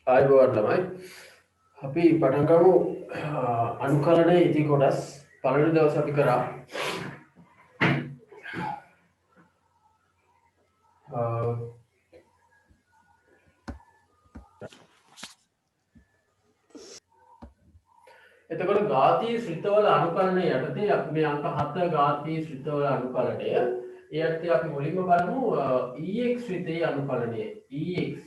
ආයුබෝවන් ළමයි. අපි පටන් ගමු අනුකලනයේ ඉති කොටස් පළවෙනි දවස් අපි කරා. එතකොට ඝාතීය ශ්‍රිතවල අනුකලනය යටතේ අපි මේ අංක 7 ඝාතීය ශ්‍රිතවල අනුකලනය ඒ යටතේ අපි මුලින්ම බලමු EX ශ්‍රිතයේ අනුකලනය. EX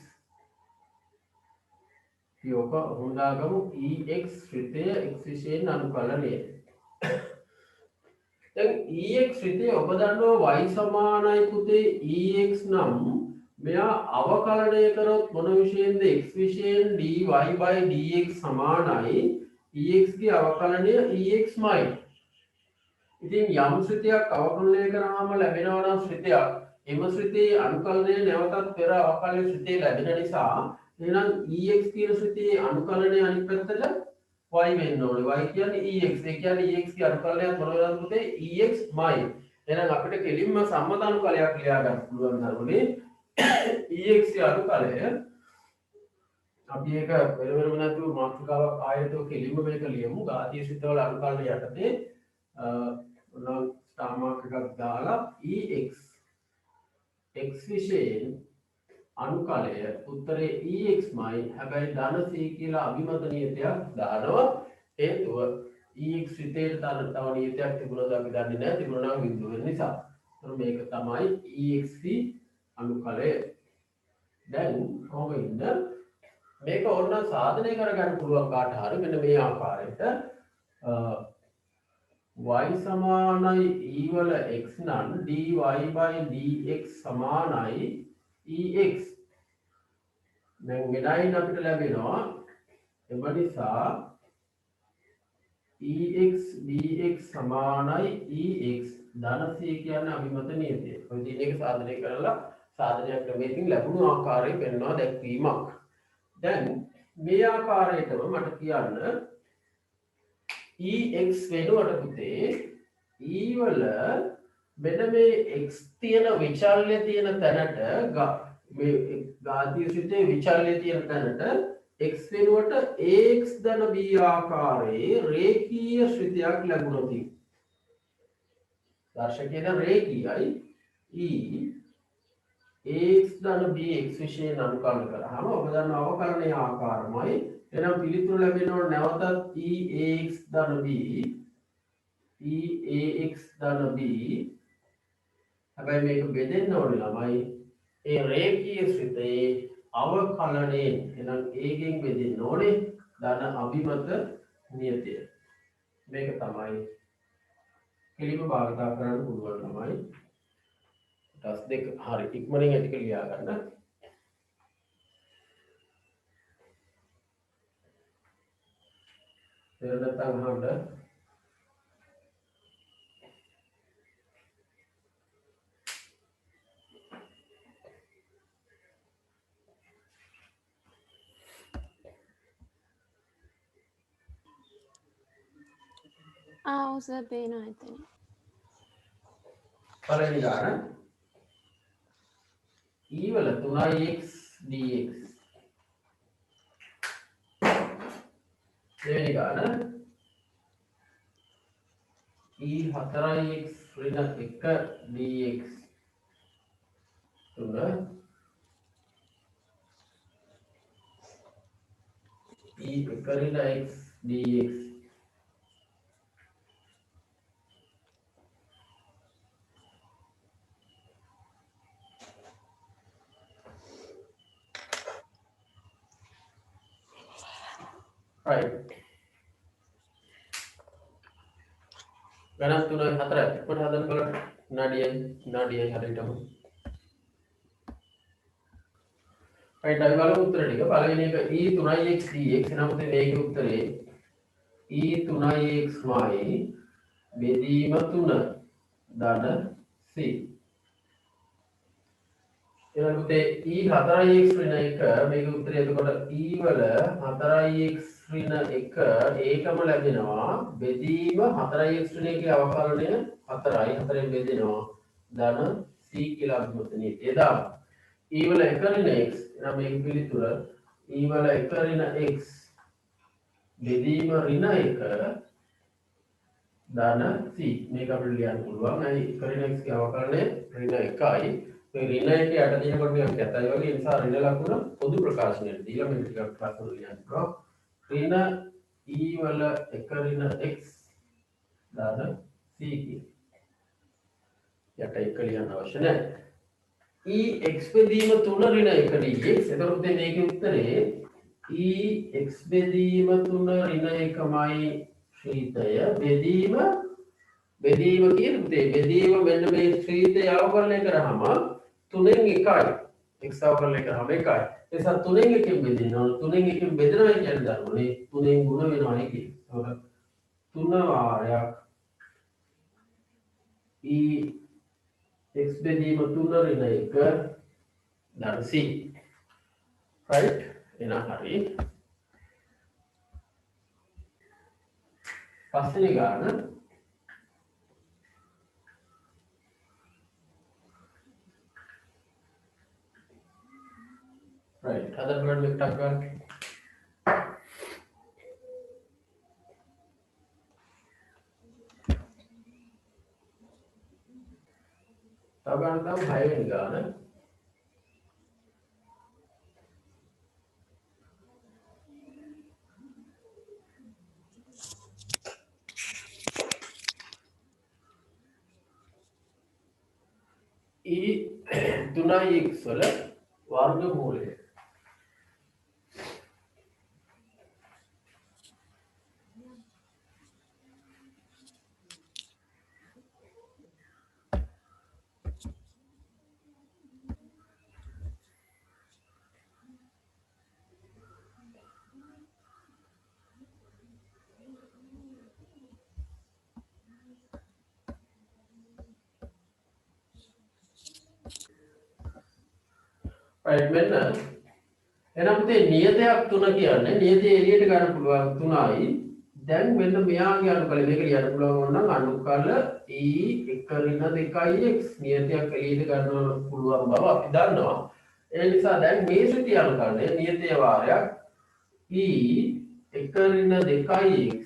යෝක හොඳාගමු EX ශ්‍රිතය X විශේෂයෙන් අනුකලනය. දැන් EX ශ්‍රිතය ඔබ දන්නවා y සමානයි පුතේ EX නම් මෙයා අවකලනය කරොත් මොන විශයෙන්ද x විශයෙන් dy by dx සමානයි EX ගේ අවකලනය EXමයි. ඉතින් යම් ශ්‍රිතයක් අවකලනය කරාම ලැබෙනවා නම් ශ්‍රිතයක් එම ශ්‍රිතයේ අනුකලනය නැවතත් පෙර අවකලන ශ්‍රිතේ ලැබෙන නිසා එහෙනම් EX කියන ශ්‍රිතයේ අනුකලනය අනිත් පැත්තට y වෙන්න ඕනේ. y කියන්නේ EX. ඒ කියන්නේ EX ගේ අනුකලනයත් මොන වෙනවද පුතේ? EXමයි. එහෙනම් අපිට කෙලින්ම සම්මත අනුකලයක් ලියා ගන්න පුළුවන් ධර්මනේ EX ගේ අනුකලය අපි ඒක වෙනම නැතුව මාතෘකාවක් ආයතෝ කෙලින්ම මේක ලියමු. ඝාතීය ශ්‍රිතවල අනුකලන යටතේ මොනවා ස්ටාර් මාක් එකක් දාලා EX x විශේෂයෙන් අනුකලය උත්තරේ EXමයි. හැබැයි ධන c කියලා අභිමත නියතයක් දානවා. හේතුව EX ශ්‍රිතේට තව නියතයක් තිබුණාද අපි දන්නේ නැහැ. තිබුණා නම් බිඳුව වෙන නිසා. ඒතර මේක තමයි EXC අනුකලය. දැන් කොහොමද මේක ඕන සාධනය කරගන්න පුළුවන් කාට හරි මෙන්න මේ ආකාරයට y සමානයි e වල x නම් dy by dx සමානයි EX. දැන් මෙලයින් අපිට ලැබෙනවා එම නිසා EX dx සමානයි EX ධන c කියන්නේ අභිමත නියතය. ඔය දින එක සාධනය කරලා සාධනයක් ක්‍රමයකින් ලැබුණු ආකාරය පෙන්වනවා දැක්වීමක්. දැන් මේ ආකාරයටම මට කියන්න EX වෙනුවට පුතේ E වල මෙන්න මේ x තියෙන විචල්‍ය තියෙන තැනට මේ ඝාතීය ශ්‍රිතයේ විචල්‍ය තියෙන තැනට x වෙනුවට ax ධන b ආකාරයේ රේඛීය ශ්‍රිතයක් ලැබුණොත් දර්ශකයේ දැන් රේඛීයයි E ax ධන b x විශේෂයෙන් අනුකලන කරාම ඔබ දන්න අවකලනයේ ආකාරමයි. එහෙනම් පිළිතුරු ලැබෙනව නැවතත් E ax ධන b E ax ධන b හැබැයි මේක බෙදෙන්න ඕනේ ළමයි ඒ රේඛීය ශ්‍රිතයේ අවකලනයෙන්. එහෙනම් a ගෙන් බෙදෙන්න ඕනේ ධන අභිමත නියතය. මේක තමයි කෙලිම භාවිත කරන්න පුළුවන් ළමයි. ටස් දෙක හරි ඉක්මනින් ඇටික ලියා ගන්න. දෙරණතන් අහන්න සර් පේනවා එතන. පළවෙනි ගාන E වල 3x dx. දෙවෙනි ගාන E 4x ඍණ 1 dx. තුන E 1 ඍණ x dx. right ගණන් 3 4 ඉක්මනට හදන්න බලන්න. නාඩියයි හරියටම right අපි බලමු උත්තර ටික. පළවෙනි එක E 3x dx එනමුත් මේකේ උත්තරේ E 3xමයි බෙදීම 3 ධන c. ඊළඟට E 4x ඍණ 1 මේකේ උත්තරේ එතකොට E වල 4x ඍණ 1 ඒකම ලැබෙනවා බෙදීම 4x ඍණ 1 අවකලනය 4යි 4ෙන් බෙදෙනවා ධන c කියලා අභිමත නියතය දානවා. E වල 1 ඍණ x එනම් මේක පිළිතුර e වල 1 ඍණ x බෙදීම ඍණ 1 ධන c මේක අපිට ලියන්න පුළුවන්. අයි 1 ඍණ x ගේ අවකලනය ඍණ 1යි. මේ ඍණ 1 යට තියෙනකොට නිකන් කැතයි වගේ නිසා ඍණ ලකුණ පොදු ප්‍රකාශනයට දීලා මේක ටිකක් ප්‍රශ්න ලියන්න පුළුවන්. ඍණ e වල 1 ඍණ x ධන c කිය. යට 1 ලියන්න අවශ්‍ය නැහැ. e x බෙදීම 3 ඍණ 1 dx. එතකොට මේකේ උත්තරේ e x බෙදීම 3 ඍණ 1මයි ශ්‍රීතය බෙදීම කියන පුතේ බෙදීම මෙන්න මේ ශ්‍රීතය අවකලනය කරාම 3න් 1යි x අවකලනය කරාම 1යි. ඒ නිසා 3න් 1කින් බෙදෙනවා. 3න් 1කින් බෙදනවා කියන්නේ දරුවනේ 3න් ගුණ වෙනවා කියන්නේ. ඒකට 3 වාරයක් e x බෙදීම 3 ඍණ 1 ධන c. right එහෙනම් හරි. පස්වෙනි ගාන right හදන්න බලන්න මේක ටක් ගන්න. තව ගන්න තමයි 6 වෙනි ගාන. e 3x වල වර්ගමූලය. right මෙන්න එහෙනම් පුතේ නියතයක් 3 කියන්නේ නියතය එළියට ගන්න පුළුවන් 3යි. දැන් මෙන්න මෙයාගේ අනුකල මේක ලියන්න පුළුවන් නම් අනුකල e 1 ඍණ 2x නියතයක් එළියට ගන්න පුළුවන් බව අපි දන්නවා. ඒ නිසා දැන් මේ ශ්‍රිතිය අනුකලනය නියතය වාරයක් e 1 ඍණ 2x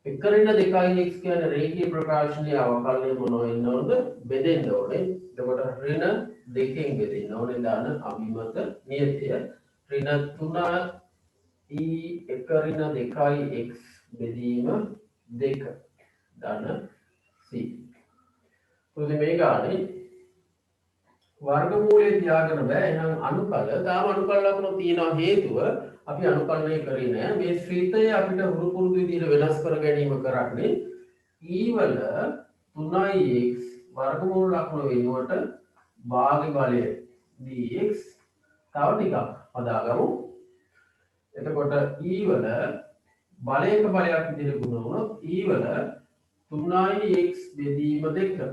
1 ඍණ 2x කියන්නේ රේඛීය ප්‍රකාශනයේ අවකලනය මොනව වෙනවද බෙදෙන්න ඕනේ. එතකොට ඍණ 2කින් බෙදෙන්න ඕනේ දාන අභිමත නියතය ඍණ 3 e 1 ඍණ 2x බෙදීම 2 දාන c. උදේ මේ ගානේ වර්ගමූලයේ තියාගෙන බෑ. එහෙනම් අනුකල තාම අනුකල ලකුණු තියෙනවා හේතුව අපි අනුකලනය කරේ නෑ. මේ ශ්‍රීතය අපිට හුරු පුරුදු විදිහට වෙනස් කර ගැනීම කරන්නේ e වල 3x වර්ගමූල ලකුණ වෙනුවට භාග බලය dx තව ටිකක් හදාගමු. එතකොට e වල බලයක බලයක් විදිහට ගුණ වුණොත් e වල 3x බෙදීම 2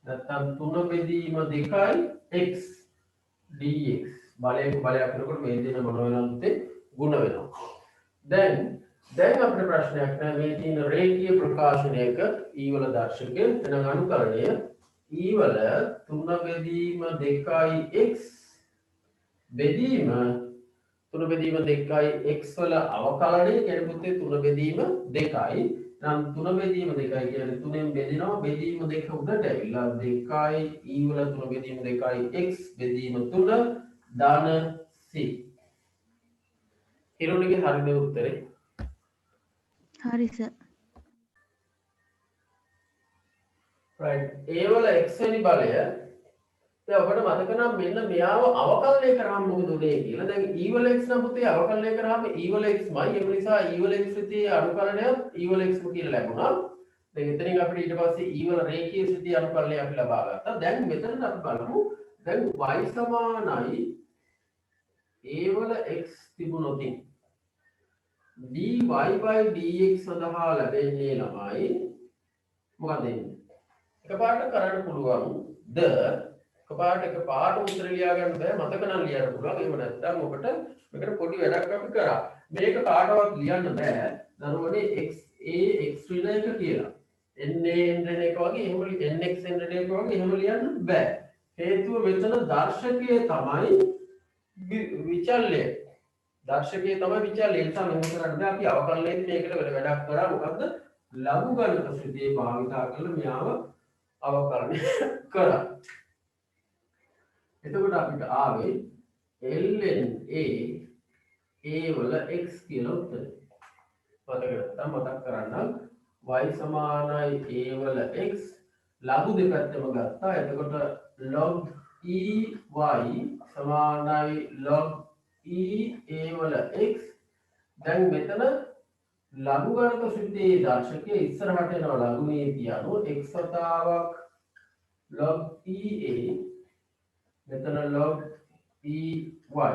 නැත්නම් 3 බෙදීම 2යි x dx බලයක බලයක් වෙනකොට මේ දෙන මොන වෙනවද ගුණ වෙනවා. දැන් අපිට ප්‍රශ්නයක් නැහැ. මේ තියෙන රේඛීය ප්‍රකාශනයක e වල දර්ශකය එනම් අනුකලනය e වල 3 බෙදීම 2යි x බෙදීම 3 බෙදීම 2යි x වල අවකලනය කියන්නේ පුතේ 3 බෙදීම 2යි. නම් 3 බෙදීම 2යි කියන්නේ 3ෙන් බෙදෙනවා බෙදීම 2 උඩට ඇවිල්ලා 2යි e වල 3 බෙදීම 2යි x බෙදීම 3 දාන c. හිරුණිගේ හරිද උත්තරේ? හරි සර්. right a වල x වෙනි බලය දැන් ඔබට මතක නම් මෙන්න මෙයාව අවකලනය කරාම මොකද උනේ කියලා. දැන් e වල x නම් පුතේ අවකලනය කරාම e වල xමයි. ඒ නිසා e වල x ශ්‍රිතියේ අනුකලනය e වල x කියලා ලැබුණා. දැන් එතනින් අපිට ඊට පස්සේ e වල රේඛීය ශ්‍රිතියේ අනුකලනය අපි ලබා ගත්තා. දැන් මෙතන අපි බලමු දැන් y සමානයි a වල x තිබුණොත් dy by dx සඳහා ලැබෙන්නේ ළමයි මොකද එන්නේ? එකපාරට කරන්න පුළුවන් ද එකපාරට උත්තර ලියා ගන්න බෑ. මතක නම් ලියන්න පුළුවන්. එහෙම නැත්නම් ඔබට මේකට පොඩි වැඩක් අපි කරා. මේක කාටවත් ලියන්න බෑ. දරුවනේ x a x ඍණ 1 කියලා. na ඍණ 1 වගේ එහෙම nx ඍණ 1 වගේ එහෙම ලියන්න බෑ. හේතුව මෙතන දර්ශකය තමයි විචල්්‍යය දර්ශකය තමයි විචල්්‍ය නිසා මෙහෙම කරන්න බෑ. අපි අවකලනයේදී මේකට වැඩක් කරා මොකද්ද ලඝු ගණක ශ්‍රුතිය භාවිතා කරලා මෙයාව අවකලනය කරා. එතකොට අපිට ආවේ ln a වල x කියලා උත්තරේ. මතක කරගන්න y සමානයි a වල x ලඝු දෙපැත්තම ගත්තා. එතකොට log e y සමානයි log e a වල x. දැන් මෙතන ලඝු ගණක ශ්‍රුතියේ දර්ශකයේ ඉස්සරහට එනවා ලඝු නීතිය අනුව x වතාවක් log e a මෙතන log e y.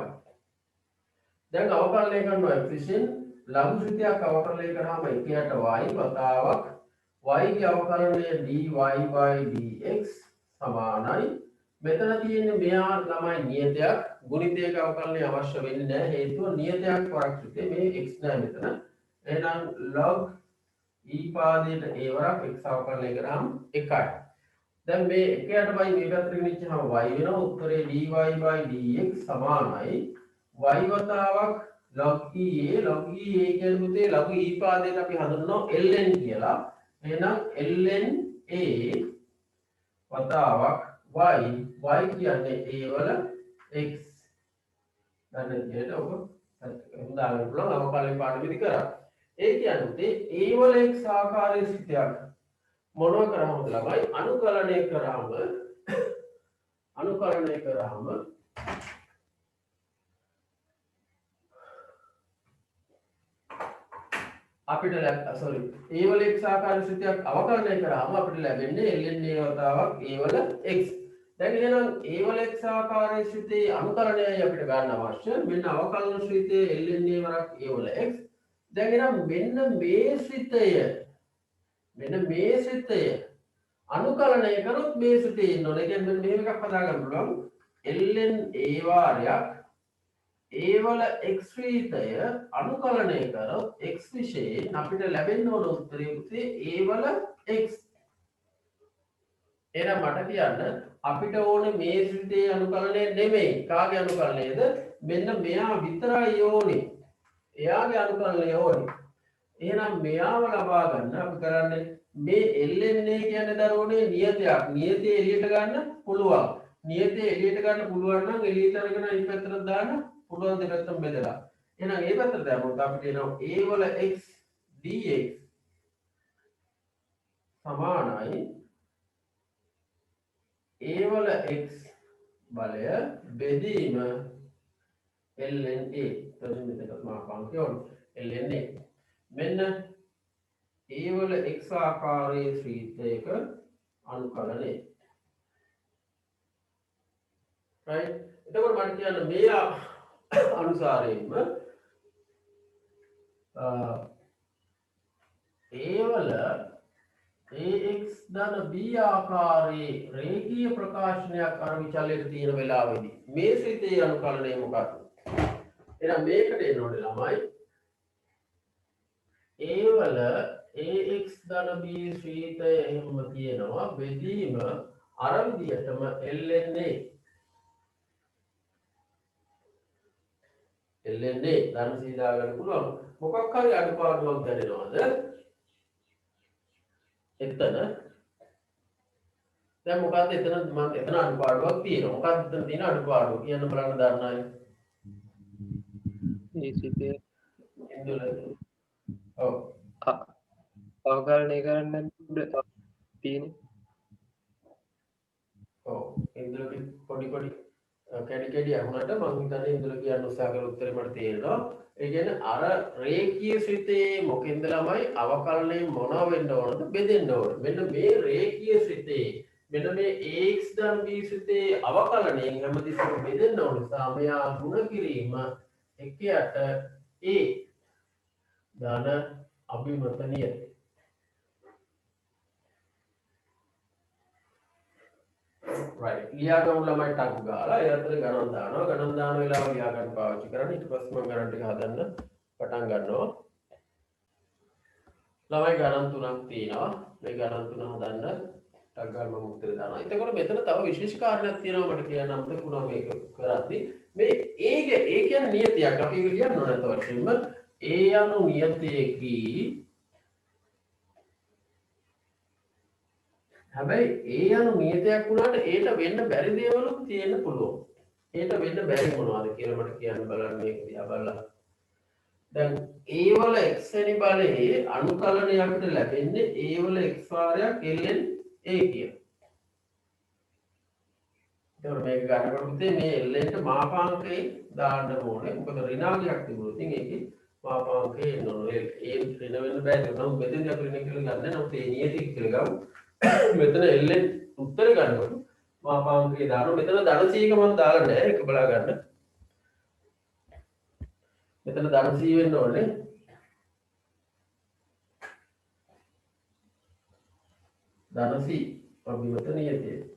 දැන් අවකලනය කරනවා efficient ලඝු ශ්‍රුතියක් අවකලනය කරාම එකයට y වතාවක් y ගේ අවකලනය dy by dx සමානයි. මෙතන තියෙන්නේ මෙයා ළමයි නියතයක් ගුණිතයක අවකලනය අවශ්‍ය වෙන්නේ නැහැ. හේතුව නියතයක් වරක් ශ්‍රුතිය මේ x නෑ මෙතන. එහෙනම් log e පාදයට a වරක් x අවකලනය කරාම 1යි. දැන් මේ එකයට y මේ පැත්තට ගෙනිච්චාම y වෙනවා. උත්තරේ dy by dx සමානයි y වතාවක් log e a. log e a කියන්නේ පුතේ ලඝු e පාදයට අපි හඳුන්වනවා ln කියලා. එහෙනම් ln a වතාවක් y කියන්නේ a වල x. දැන් විදිහට ඔබ උදාහරණ පුළුවන් අවකලනය පාඩමේදී කරා. ඒ කියන්නේ පුතේ a වල x ආකාරයේ සිතයක් මොනවා කරාමද ළමයි අනුකලනය කරාම අපිට sorry a වල x ආකාරයේ සිතයක් අවකලනය කරාම අපිට ලැබෙන්නේ ln a වතාවක් a වල x. දැන් එහෙනම් a වල x ආකාරයේ සිතේ අනුකලනයයි අපිට ගන්න අවශ්‍ය. මෙන්න අවකලන සිතේ ln a වරක් a වල x. දැන් එහෙනම් මෙන්න මේ සිතය අනුකලනය කරොත් මේ සිතේ ඉන්න ඕනේ. කියන්නේ මෙන්න මෙහෙම එකක් හදා ගන්න පුළුවන්. ln a වාරයක් a වල x ශ්‍රීතය අනුකලනය කරොත් x විශේෂයෙන් අපිට ලැබෙන්න ඕන උත්තරේ පුතේ a වල x. එහෙනම් මට කියන්න අපිට ඕනේ මේ ශ්‍රීතයේ අනුකලනය නෙමෙයි. කාගේ අනුකලනයද? මෙන්න මෙයා විතරයි ඕනේ. එයාගේ අනුකලනය ඕනේ. එහෙනම් මෙයාව ලබා ගන්න අපි කරන්නේ මේ ln a කියන්නේ දරුවනේ නියතයක්. නියතය එළියට ගන්න පුළුවන්. නියතය එළියට ගන්න පුළුවන් නම් එළියට අරගෙන මේ පැත්තට දාන්න පුළුවන් දෙපැත්තම බෙදලා. එහෙනම් මේ පැත්තට දැම්මොත් අපිට එනවා a වල x dx සමානයි a වල x බලය බෙදීම ln a. එතකොට මෙතනත් මා පන්ති ඕනේ ln a. මෙන්න a වල x ආකාරයේ ශ්‍රීතයක අනුකලනය. right? එතකොට මට කියන්න මේ අනුසාරයෙන්ම a වල ax ධන b ආකාරයේ රේඛීය ප්‍රකාශනයක් අර විචලයට තියෙන වෙලාවෙදී මේ ශ්‍රීතයේ අනුකලනය මොකක්ද? එහෙනම් මේකට එන්න ඕනේ ළමයි a වල ax ධන b ශ්‍රීතය එහෙම තියෙනවා බෙදීම අර විදියටම ln a ධන සීදා ගන්න පුළුවන්. මොකක් හරි අඩුපාඩුවක් දැනෙනවද? එතන දැන් මොකද්ද එතන අඩුපාඩුවක් තියෙනවා. මොකක්ද එතන තියෙන අඩුපාඩුව කියන්න බලන්න දන්න අය. ඒ සිතේ ඉන්දුල ඔව් අවකලනය කරන්න තියෙන ඔව් ඉන්දුල පොඩි කැඩි අහුනට මම හිතන්නේ ඉන්දුල කියන්න උත්සාහ කරලා උත්තරේ මට තේරෙනවා. ඒ කියන්නේ අර රේඛීය ශ්‍රිතේ මොකෙන්ද ළමයි අවකලනය මොනවා වෙන්න ඕනද බෙදෙන්න ඕන. මෙන්න මේ රේඛීය ශ්‍රිතේ මෙන්න මේ ax ධන b ශ්‍රිතේ අවකලනයෙන් හැමතිස්සෙම බෙදෙන්න ඕන නිසා මෙයා ගුණ කිරීම එකයට a ධන අභිමතනිය. right ලියා ගමු ළමයි ටක් ගාලා ඒ අතර ගණන් දාන වෙලාව ලියා ගන්න පාවිච්චි කරන්න. ඊට පස්සේ මම ගණන් ටික හදන්න පටන් ගන්නවා. ළමයි ගණන් තුනක් තියෙනවා. මේ ගණන් තුන හදන්න ටක් ගාලා මම උත්තර දානවා. එතකොට මෙතන තව විශේෂ කාරණයක් තියෙනවා මට කියන්න අමතක වුණා මේක කරද්දී. මේ ඒ කියන්නේ නියතියක් අපි ඒක ලියන්න ඕන නැත වශයෙන්ම a යනු නියතයකි හැබැයි a යනු නියතයක් වුණාට ඒට වෙන්න බැරි දේවලුත් තියෙන්න පුළුවන් ඒට වෙන්න බැරි මොනවද කියලා මට කියන්න බලන්න මේක දිහා බලලා දැන් a වල x වෙනි බලයේ අනුකලනය අපිට ලැබෙන්නේ a වල x වාරයක් ln a කියන ඒතකොට මේක ගන්නකොට පුතේ මේ ln ට මාපාංකේ දාන්න ඕනේ. මොකද ඍණාංගයක් තිබුණොත් ඉතින් ඒකේ මාපාංකේ එන්න ඕනේ. ඒ ඍණ වෙන්න බෑ. නමුත් මෙතෙන්දී අපි ඍණ කියලා ගන්න. නමුත් ඒ නියති කියලා ගමු. මෙතන ln උත්තර ගන්නකොට මාපාංකේ දානවා. මෙතන ධන 100ක මම දාලා නැහැ. ඒක බලා ගන්න. මෙතන ධන 100 වෙන්න ඕනේ. ධන 100 අපි මෙතන නියතියි.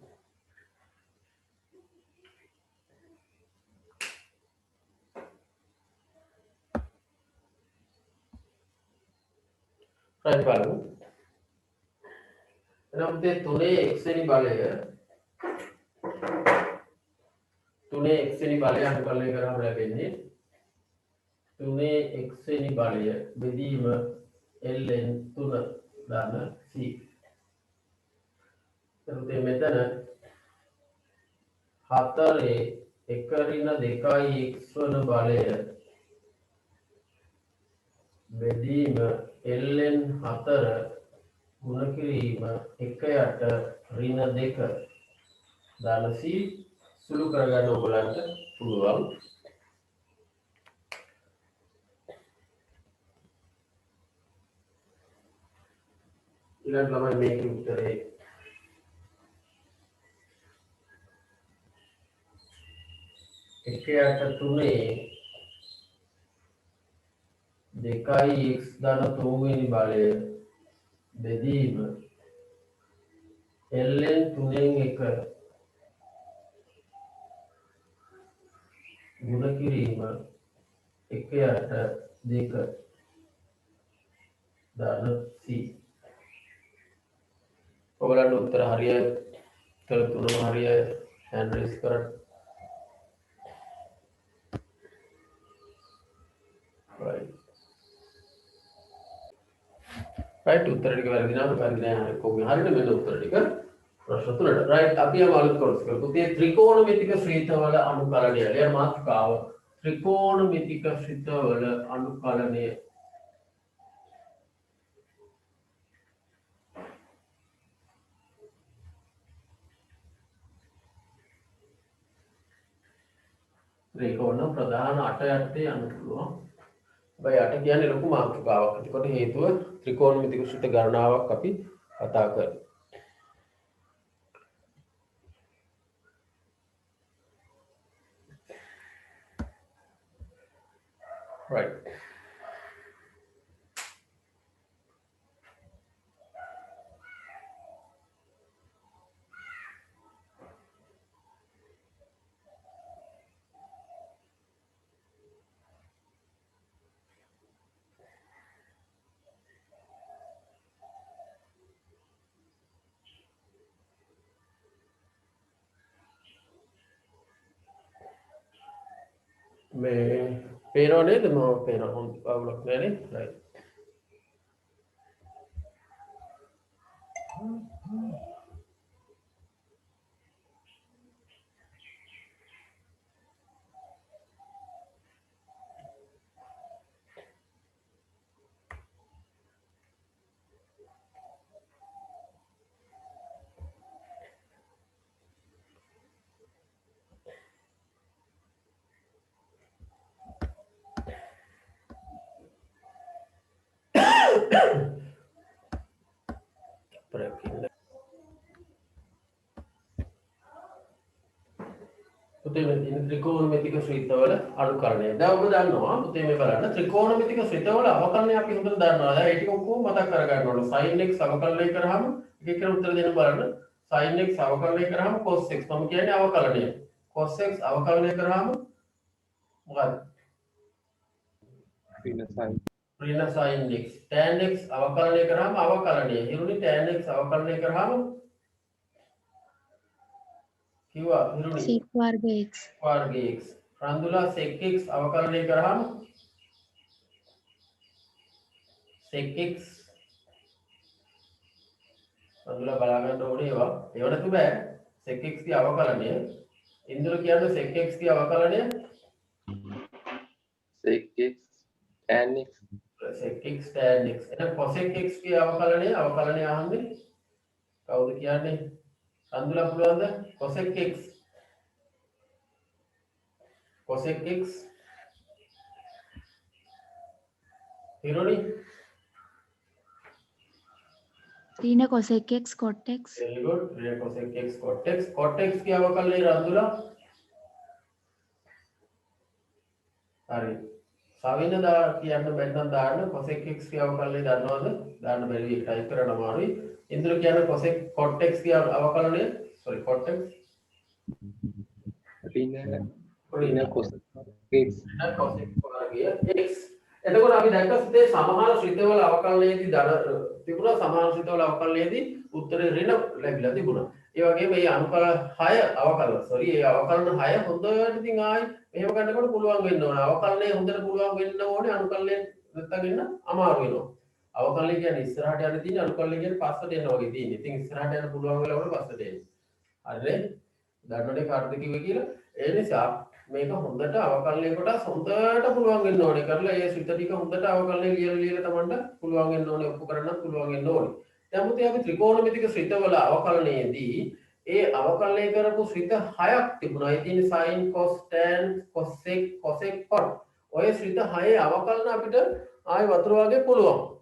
right බලමු. එහෙනම් මේ 3 x වෙනි බලය 3 x වෙනි බලය අනුකලනය කරාම ලැබෙන්නේ 3 x වෙනි බලය බෙදීම ln 3 ධන c. එතකොට මෙතන 4 1 ඍණ 2යි x වන බලය බෙදීම ln 4 ගුණ කිරීම 1යට ඍණ 2 ධන c සුළු කරගන්න ඔයගලන්ට පුළුවන්. ඊළඟ ළමයි මේකේ උත්තරේ 1යට 3 2යි x ධන 3 වෙනි බලය බෙදීම ln 3න් 1 ගුණ කිරීම 1යට 2 ධන c. ඔයගලන්ට උත්තර හරියයි. උත්තර තුනම හරියයි. hand raise කරන්න. right. right උත්තර ටික වැරදි නම් වැරදි නෑ හරි කොහොමද හරියට මෙන්න උත්තර ටික ප්‍රශ්න තුනට right අපි යමු අලුත් කොටස් වලට පුතේ ත්‍රිකෝණමිතික ශ්‍රීතවල අනුකලනය ලියන මාතෘකාව ත්‍රිකෝණමිතික ශ්‍රීතවල අනුකලනය ත්‍රිකෝණ ප්‍රධාන 8 යටතේ යන්න පුළුවන්. හැබැයි 8 කියන්නේ ලොකු මාතෘකාවක්. ඒකට හේතුව ත්‍රිකෝණමිතික ශ්‍රිත ගණනාවක් අපි කතා කරමු. right. මේ පේනව නේද මම පේනවා හොඳ අවුලක් නෑනේ right පුතේ මේ ත්‍රිකෝණමිතික ශ්‍රිතවල අනුකලනය. දැන් ඔබ දන්නවා පුතේ මේ බලන්න ත්‍රිකෝණමිතික ශ්‍රිතවල අවකලනය අපි හොඳට දන්නවා. දැන් ඒ ටික ඔක්කොම මතක් කරගන්න ඕන. sin x අවකලනය කරාම එක එක උත්තර දෙන්න බලන්න. sin x අවකලනය කරාම cos x මම කියන්නේ අවකලනය. cos x අවකලනය කරාම මොකක්ද? ඍණ sin x. tan x අවකලනය කරාම අවකලනය. හිරුනි tan x අවකලනය කරාම කිව්වා හිරුනි sec वर्ग x वर्ग x රන්දුලා sec x අවකලනය කරාම sec x රන්දුලා බලා ගන්න ඕනේ ඒව නැතු බෑ sec x ගේ අවකලනය ඉන්දුල කියන්නේ sec x ගේ අවකලනය sec x tan x sec x tan x එහෙනම් cosec x ගේ අවකලනය අහන්නේ කවුද කියන්නේ රන්දුලා පුළුවන්ද cosec x හිරෝනි රීන cosec x cot x very good රීන cosec x cot x ගේ අවකලනය රන්දුලා හරි සවින දා කියන්න බැන්නම් දාන්න cosec x ගේ අවකලනය දන්නවද දාන්න බැරි එක ටයිප් කරන්න අමාරුයි ඉන්දුල කියන්නේ cot x ගේ අවකලනය sorry cot x රීන cosec x x එතකොට අපි දැක්ක සිතේ සමහර ශ්‍රිතවල අවකලනයේදී ධන තිබුණා සමහර ශ්‍රිතවල අවකලනයේදී උත්තරේ ඍණ ලැබිලා තිබුණා. ඒ වගේම මේ අනුකල 6 අවකලන sorry ඒ අවකලන 6 හොඳට ඉතින් ආයි මෙහෙම ගන්නකොට පුළුවන් වෙන්න ඕන. අවකලනය හොඳට පුළුවන් වෙන්න ඕනේ අනුකලනයෙන් නැත්තම් ඉන්න අමාරු වෙනවා. අවකලනය කියන්නේ ඉස්සරහට යන්න තියෙන අනුකලනය කියන්නේ පස්සට එන්න වගේ තියෙන්නේ. ඉතින් ඉස්සරහට යන්න පුළුවන් වෙලා වුණා පස්සට එන්නේ. හරිනේ? දන්නවනේ කාටද කිව්වේ කියලා. ඒ නිසා මේක හොඳට අවකලනය කොට හොඳට පුළුවන් වෙන්න ඕනේ කරලා ඒ සිත ටික හොඳට අවකලනය ලියලා තමන්ට පුළුවන් වෙන්න ඕනේ ඔප්පු කරන්න පුළුවන් වෙන්න ඕනේ. දැන් මුතේ අපි ත්‍රිකෝණමිතික ශ්‍රිතවල අවකලනයේදී ඒ අවකලනය කරපු ශ්‍රිත 6ක් තිබුණා. ඒ තියෙන්නේ sin cos tan cosec cot. ඔය ශ්‍රිත 6 අවකලන අපිට ආයෙ වතුර වගේ පුළුවන්.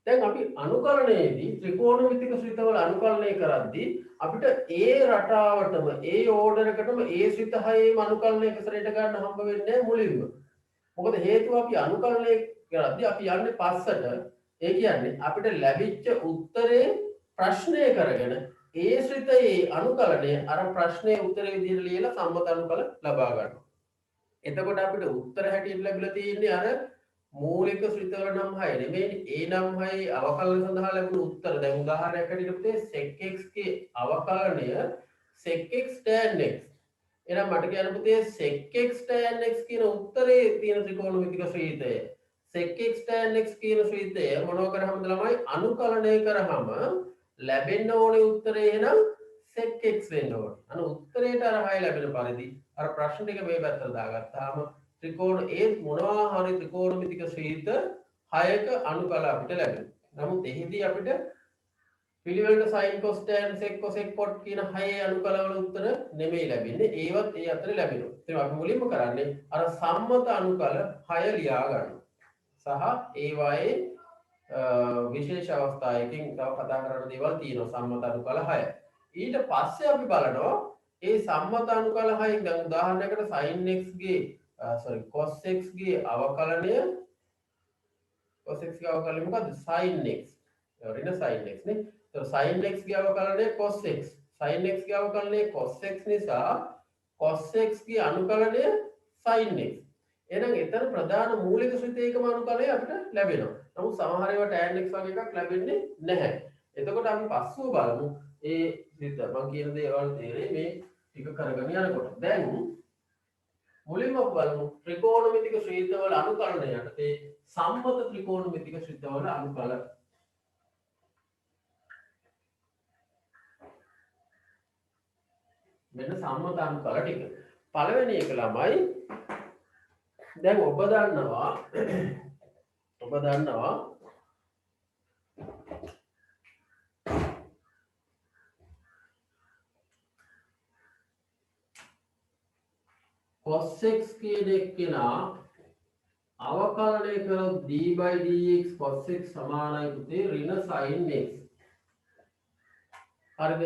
දැන් අපි අනුකලනයේදී ත්‍රිකෝණමිතික ශ්‍රිතවල අනුකලනය කරද්දී අපිට ඒ රටාවටම ඒ ඕඩර් එකටම ඒ ශ්‍රිත 6ේම අනුකලනය එකසරට ගන්න හම්බ වෙන්නේ මුලින්ම. මොකද හේතුව අපි අනුකලනය කරද්දී අපි යන්නේ පස්සට. ඒ කියන්නේ අපිට ලැබිච්ච උත්තරේ ප්‍රශ්නය කරගෙන ඒ ශ්‍රිතයේ අනුකලනය අර ප්‍රශ්නයේ උත්තරේ විදිහට ලියලා සම්මත අනුකල ලබා ගන්නවා. එතකොට අපිට උත්තර හැටියට ලැබිලා තියෙන්නේ අර මූලික ශ්‍රිතවල නම් 6 නෙමෙයි ඒ නම් 6 අවකලන සඳහා ලැබුණු උත්තර. දැන් උදාහරණයක් හැටියට පුතේ sec x ගේ අවකලනය sec x tan x. එහෙනම් මට කියන්න පුතේ sec x tan x කියන උත්තරේ තියෙන ත්‍රිකෝණමිතික ශ්‍රිතය sec x tan x කියන ශ්‍රිතය මොනව කරාමද ළමයි අනුකලනය කරාම ලැබෙන්න ඕනේ උත්තරේ එහෙනම් sec x වෙන්න ඕනේ. උත්තරේට අර 6 ලැබෙන පරිදි අර ප්‍රශ්න ටික මේ පැත්තට දාගත්තාම ත්‍රිකෝණ ඒ මොනවා හරි ත්‍රිකෝණමිතික ශ්‍රිත 6ක අනුකල අපිට ලැබෙනවා. නමුත් එහිදී අපිට පිළිවෙලට sin cos tan sec cosec cot කියන 6 අනුකල වල උත්තර නෙමෙයි ලැබෙන්නේ. ඒවත් ඒ අතර ලැබෙනවා. ඉතින් අපි මුලින්ම කරන්නේ අර සම්මත අනුකල 6 ලියා ගන්න. සහ ඒවායේ විශේෂ අවස්ථාවකින් තව කතා කරන්න දේවල් තියෙනවා සම්මත අනුකල 6. ඊට පස්සේ අපි බලනවා ඒ සම්මත අනුකල 6න් දැන් උදාහරණයකට sin x ගේ cos x ගේ අවකලනය cos x ගේ අවකලනය මොකද්ද sin x ඍණ sin x නේ. તો sin x ගේ අවකලනය cos x sin x ගේ අවකලනය cos x නිසා cos x ගේ අනුකලනය sin x. එහෙනම් එතන ප්‍රධාන මූලික ශ්‍රිතයකම අනුකලනය අපිට ලැබෙනවා. නමුත් සමහර ඒවා tan x වගේ එකක් ලැබෙන්නේ නැහැ. එතකොට අපි පස්සුව බලමු ඒ ශ්‍රිත මම කියන දේවල් තේරෙයි මේ ටික කරගෙන යනකොට. දැන් මුලින්ම බලමු ත්‍රිකෝණමිතික ශ්‍රිතවල අනුකලනය යටතේ සම්මත ත්‍රිකෝණමිතික ශ්‍රිතවල අනුකල. මෙන්න සම්මත අනුකල ටික. පළවෙනි එක ළමයි දැන් ඔබ දන්නවා cos x කියන එක්කෙනා අවකලනය කරොත් d/dx cos x සමානයි පුතේ ඍණ sin x. හරිද?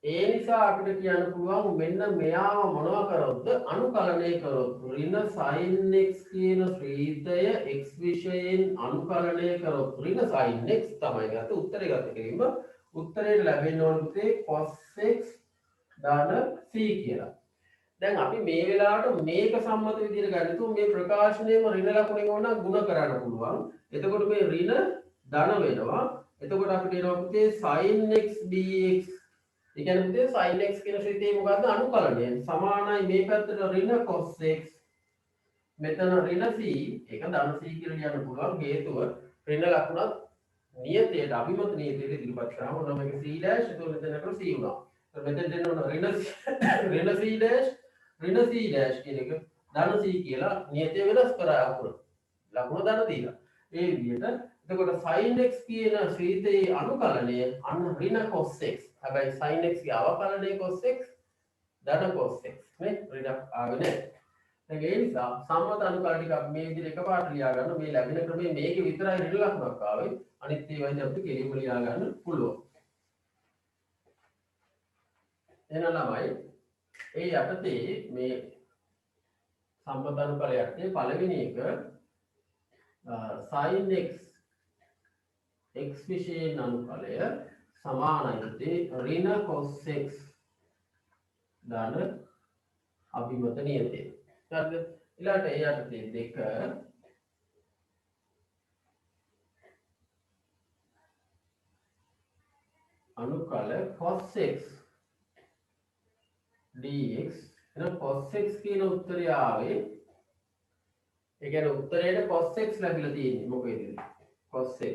ඒ නිසා අපිට කියන්න පුළුවන් මෙන්න මෙයාව මොනවා කරොත්ද අනුකලනය කරොත් ඍණ sin x කියන ශ්‍රීතය x විෂයෙන් අනුකලනය කරොත් ඍණ sin x තමයි ගත උත්තරේ ගත කිරීම. උත්තරේ ලැබෙන්න ඕන පුතේ cos x දාන c කියලා. දැන් අපි මේ වෙලාවට මේක සම්මත විදිහට ගන්න තු මේ ප්‍රකාශනයේම ඍණ ලකුණෙන් ඕන ගුණ කරන්න පුළුවන්. එතකොට මේ ඍණ ධන වෙනවා. එතකොට අපිට එනවා පුතේ sin x dx. ඒ කියන්නේ පුතේ sin x කියන ශ්‍රිතේ මොකද්ද අනුකලනය. සමානයි මේ පැත්තට ඍණ cos x මෙතන ඍණ c ඒක ධන c කියලා ලියන්න පුළුවන් හේතුව ඍණ ලකුණත් නියතයට අභිමත නියතයට ඉදිරිපත් කරාම ඔන්න මේක c dash එතකොට මෙතන කරලා c වුණා. එතකොට මෙතෙන් දෙන්න ඕන ඍණ c dash කියන එක ධන c කියලා නියතය වෙනස් කරා ලකුණ ධන දීලා. ඒ විදිහට එතකොට sin x කියන ශ්‍රීතයේ අනුකලනය අන්න ඍණ cos x. හැබැයි sin x ගේ අවකලනය cos x ධන cos x නේ ඍණක් ආවේ නැහැ. දැන් ඒ නිසා සම්මත අනුකල ටික අපි මේ විදිහට එකපාරට ලියා ගන්න මේ ලැබෙන ක්‍රමයේ මේකේ විතරයි ඍණ ලකුණක් ආවේ. අනිත් ඒවා ඉතින් අපිට කෙලින්ම ලියා ගන්න පුළුවන්. එහෙනම් ළමයි ඒ යටතේ මේ සම්මත අනුකලයට පළවෙනි එක sin x x විශේෂ අනුකලය සමානයි ඍණ cos x ධන අභිමත නියතය. හරිද? ඊළඟට ඒ යටතේ දෙක අනුකල cos x dx එහෙනම් cos x කියන උත්තරය ආවේ ඒ කියන්නේ උත්තරේට cos x ලැබිලා තියෙන්නේ මොකේද? cos x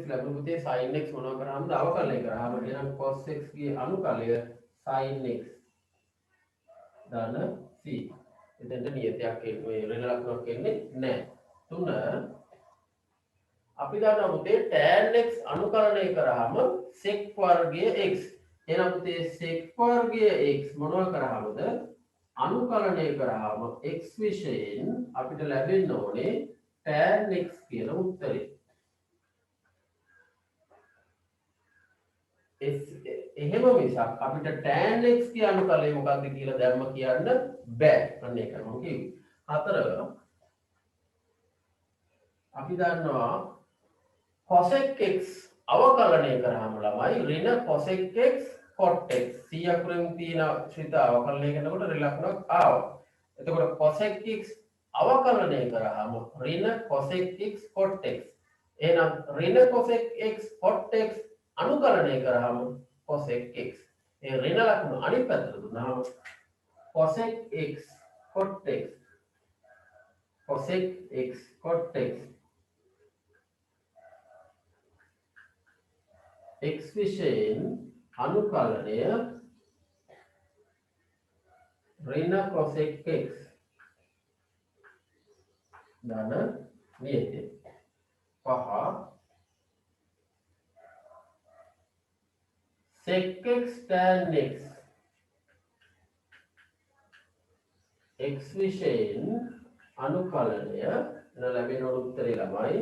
ලැබුණු පුතේ sin x මොනවා කරාමද අවකලනය කරාම එහෙනම් cos x ගේ අනුකලය sin x ධන c. එතෙන්ට නියතයක් මේ ඍණ ලකුණක් එන්නේ නැහැ. 3 අපි දන්නවා පුතේ tan x අනුකලනය කරාම sec වර්ගය x. එහෙනම් පුතේ sec වර්ගය x මොනවා කරාමද අනුකලනය කරාම x විශේෂයෙන් අපිට ලැබෙන්න ඕනේ tan x කියන උත්තරේ. එහෙම මිසක් අපිට tan x කියන අනුකලය මොකක්ද කියලා දැම්ම කියන්න බෑ. අන්න ඒක මම කිව්වේ. 4 අපි දන්නවා cosec x අවකලනය කරාම ළමයි ඍණ cosec x cot x 100 අකුරෙන් තියෙන ශ්‍රිත අවකලනය කරනකොට ඍණ ලකුණක් ආවා. එතකොට cosec x අවකලනය කරාම ඍණ cosec x cot x. එහෙනම් ඍණ cosec x cot x අනුකලනය කරාම cosec x. ඒ ඍණ ලකුණ අනිත් පැත්තට දුන්නාම cosec x cot x cosec x cot x x විශේෂයෙන් අනුකලනය ඍණ cosec x ධන නියතය. 5 sec x tan x x විශේෂයෙන් අනුකලනය ලැබෙන උත්තරේ ළමයි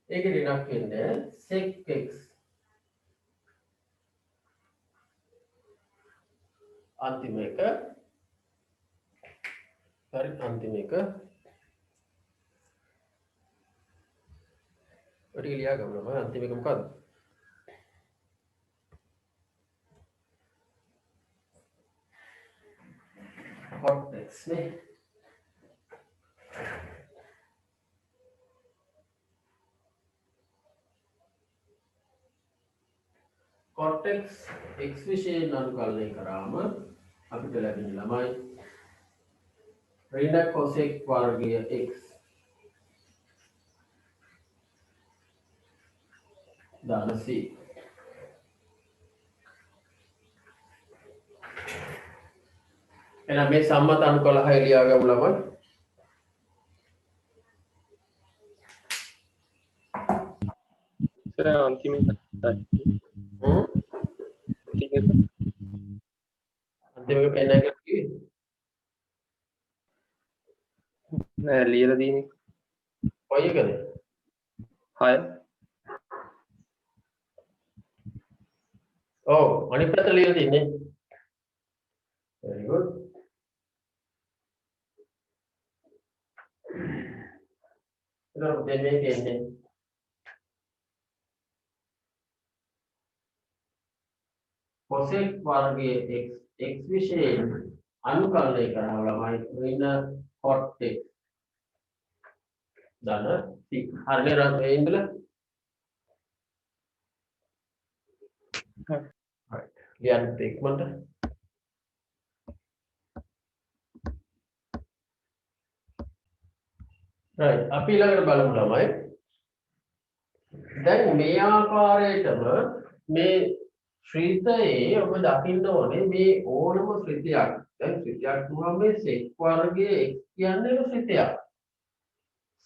ඒක ඍණක් වෙන්නේ sec x अंतिम एक सॉरी अंतिम एक ඔටික ලියා ගමු මම अंतिम එක මොකද්ද cortex නේ cortex x විශේෂයෙන් අනුකලනය කරාම අපිට ලැබෙන ළමයි ඍණ cosec වර්ගය x ධන c. එහෙනම් මේ සම්මත අනුකල 6 ලියා ගමු ළමයි. सर अंतिम एक अंतिम එක පෙන්නයි කියලා කිව්වේ. නෑ ලියලා තියෙන්නේ. කොයි එකද? 6. ඔව් අනිත් පැත්ත ලියලා තියෙන්නේ. very good. එතකොට දැන් මේක එන්නේ cosec වර්ගයේ x x විශේෂයෙන් අනුකලනය කරනවා ළමයි ඍණ cot x ධන c. හරියට මේ ඉඳලා right ලියන්න ඉක්මනට right අපි ඊළඟට බලමු ළමයි දැන් මේ ආකාරයටම මේ ශ්‍රිතයේ ඔබ දකින්න ඕනේ මේ ඕනම ශ්‍රිතයක් දැන් ශ්‍රිතයක් තුනම මේ sec වර්ගයේ x කියන්නේ ශ්‍රිතයක්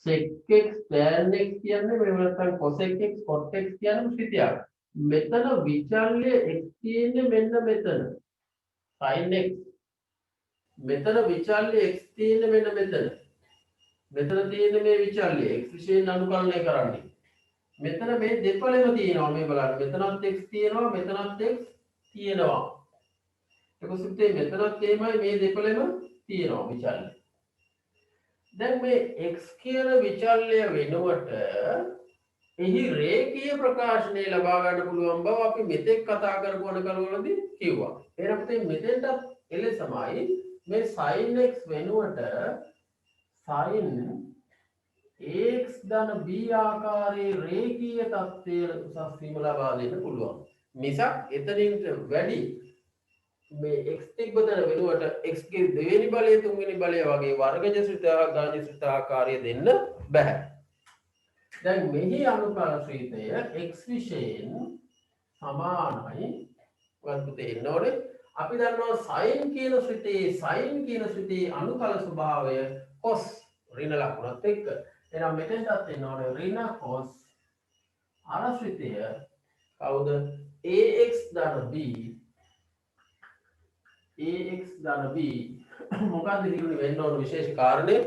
sec x tan x කියන්නේ මේ නැත්නම් cosec x cot x කියන්නේ ශ්‍රිතයක් මෙතන විචල්‍ය x තියෙන්නේ මෙන්න මෙතන sin x මෙතන විචල්‍ය x තියෙන්නේ මෙන්න මෙතන තියෙන්නේ මේ විචල්‍ය x විශේෂයෙන් අනුකලනය කරන්නේ මෙතන මේ දෙපළෙම තියෙනවා මේ බලන්න මෙතනත් x තියෙනවා මෙතනත් x තියෙනවා ඒක සුත්තේ මෙතනත් එමය මේ දෙපළෙම තියෙනවා විචල්‍ය දැන් මේ x කියන විචල්‍ය වෙනුවට එහි රේඛීය ප්‍රකාශනය ලබා ගන්න පුළුවන් බව අපි මෙතෙක් කතා කරපු අනකලවලදී කිව්වා එහෙනම් මෙතෙන්ට එලෙසමයි මේ sin x වෙනුවට sin ax ධන b ආකාරයේ රේඛීය තත්ත්වයේ උසස් වීම ලබා දෙන්න පුළුවන්. මිසක් එතනින් වැඩි මේ x තිබ්බතන වෙනුවට x ගේ දෙවෙනි බලය තුන්වෙනි බලය වගේ වර්ගජ ශ්‍රිතා ගාජ ශ්‍රිතා ආකාරය දෙන්න බෑ. දැන් මෙහි අනුකල ශ්‍රිතය x විශේෂයෙන් සමානයි වර්ග දෙන්න ඕනේ. අපි දන්නවා sin කියන ශ්‍රිතේ අනුකල ස්වභාවය cos ඍණ ලකුණත් එක්ක එහෙනම් මෙතෙන්ටත් එන්න ඕනේ ඍණ cos අර ශ්‍රිතය කවුද ax ධන b මොකක්ද ඉතින් වෙන්න ඕන විශේෂ කාරණේ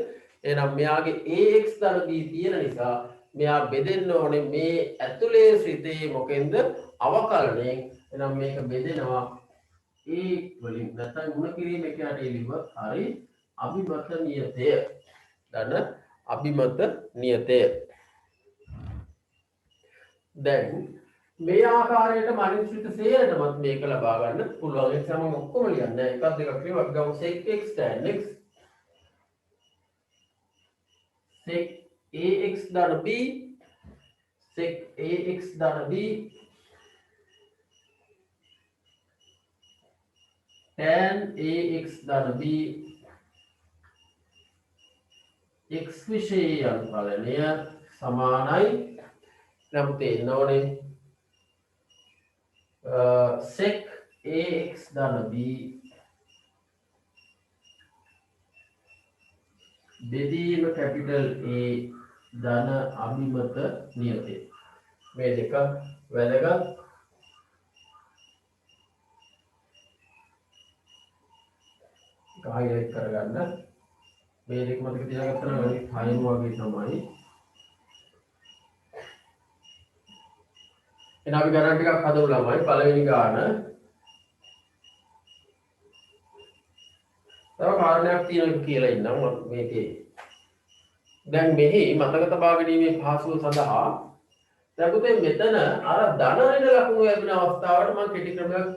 එහෙනම් මෙයාගේ ax ධන b තියෙන නිසා මෙයා බෙදෙන්න ඕනේ මේ ඇතුලේ ශ්‍රිතේ මොකෙන්ද අවකලණයෙන් එහෙනම් මේක බෙදෙනවා a වලින් නැත්නම් ಗುಣ කිරීම එකට එළිව හරි අභිමත නියතය ධන අභිමත නියතය දැන් මේ ආකාරයට මනින් ශ්‍රිත සේරටමත් මේක ලබා ගන්න පුළුවන් ඒක සමම ඔක්කොම ලියන්න එකක් දෙකක් ලියුවා අපි ගමු sec x tan x sec ax ධන b sec ax ධන b tan ax ධන b x විශේෂ අනුකලනය සමානයි නමුත් එන්න ඕනේ sec ax ධන b බෙදීම capital A ධන අභිමත නියතය මේ දෙක වැදගත් කායයක් කරගන්න මේ දෙක මතක තියාගත්තා නම් අනිත් හයම වගේ තමයි එහෙනම් අපි ගණන් ටිකක් හදමු ළමයි පළවෙනි ගාන තව කාරණයක් තියෙනවා කියලා ඉන්නම් මේකේ දැන් මෙහි මතක තබා ගැනීමේ පහසුව සඳහා දැන් පුතේ මෙතන අර ධන ඍණ ලකුණු ලැබෙන අවස්ථාවට මම කෙටි ක්‍රමයක්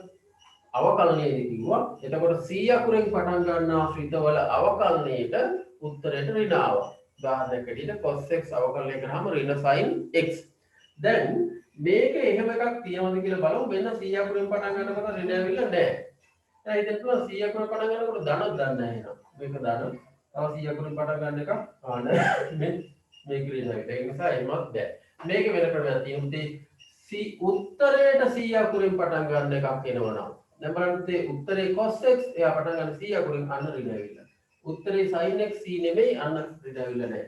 අවකලනයේදී කිව්වා එතකොට c අකුරෙන් පටන් ගන්නා ශ්‍රිතවල අවකලනයේට උත්තරයට ඍණ ආවා උදාහරණයකට cos x අවකලනය කරාම ඍණ sin x දැන් මේක එහෙම එකක් තියෙනවද කියලා බලමු මෙන්න 100 අකුරෙන් පටන් ගන්නකොට ඍණ ඇවිල්ලා නැහැ. දැන් ඉතින් තුන 100 අකුරෙන් පටන් ගන්නකොට ධනක් දන්නේ නැහැ එහෙනම්. මේක ධන. තව 100 අකුරෙන් පටන් ගන්න එක ආන මේක ඍණ ඇවිල්ලා. ඒ නිසා එහෙමත් බෑ. මේක වෙන ක්‍රමයක් තියෙනවා. c උත්තරයට 100 අකුරෙන් පටන් ගන්න එකක් එනවනම්. දැන් බලන්න උත්තරේ cos x එයා පටන් ගන්න 100 අකුරෙන් අන්න ඍණ ඇවිල්ලා. උත්තරේ sin x c නෙමෙයි අන්න ඍණ ඇවිල්ලා නැහැ.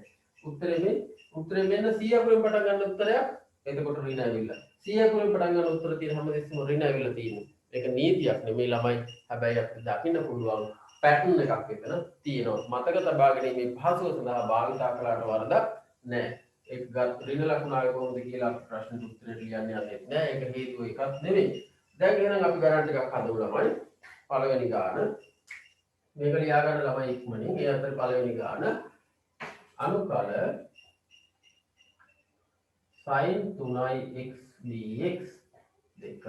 උත්තරේ මෙන්න 100 අකුරෙන් පටන් ගන්න උත්තරයක් එතකොට ඍණ ඇවිල්ලා 100 අකුරෙන් පටන් ගන්න උත්තර තියෙන හැමදෙස්සම ඍණ ඇවිල්ලා තියෙනවා. ඒක නීතියක් නෙමෙයි ළමයි. හැබැයි අපිට දකින්න පුළුවන් පැටර්න් එකක් එතන තියෙනවා. මතක තබා ගැනීමේ පහසුව සඳහා භාවිතා කළාට වරදක් නැහැ. ඒක ඍණ ලකුණ ආවේ කොහොමද කියලා ප්‍රශ්නෙට උත්තරේ ලියන්න යන්නේ නැහැ. ඒක හේතුව එකක් නෙමෙයි. දැන් එහෙනම් අපි ගණන් ටිකක් හදමු ළමයි. පළවෙනි ගාන මේක ලියා ගන්න ළමයි ඉක්මනින්. ඒ අතර පළවෙනි ගාන අනුකල sin 3x dx දෙක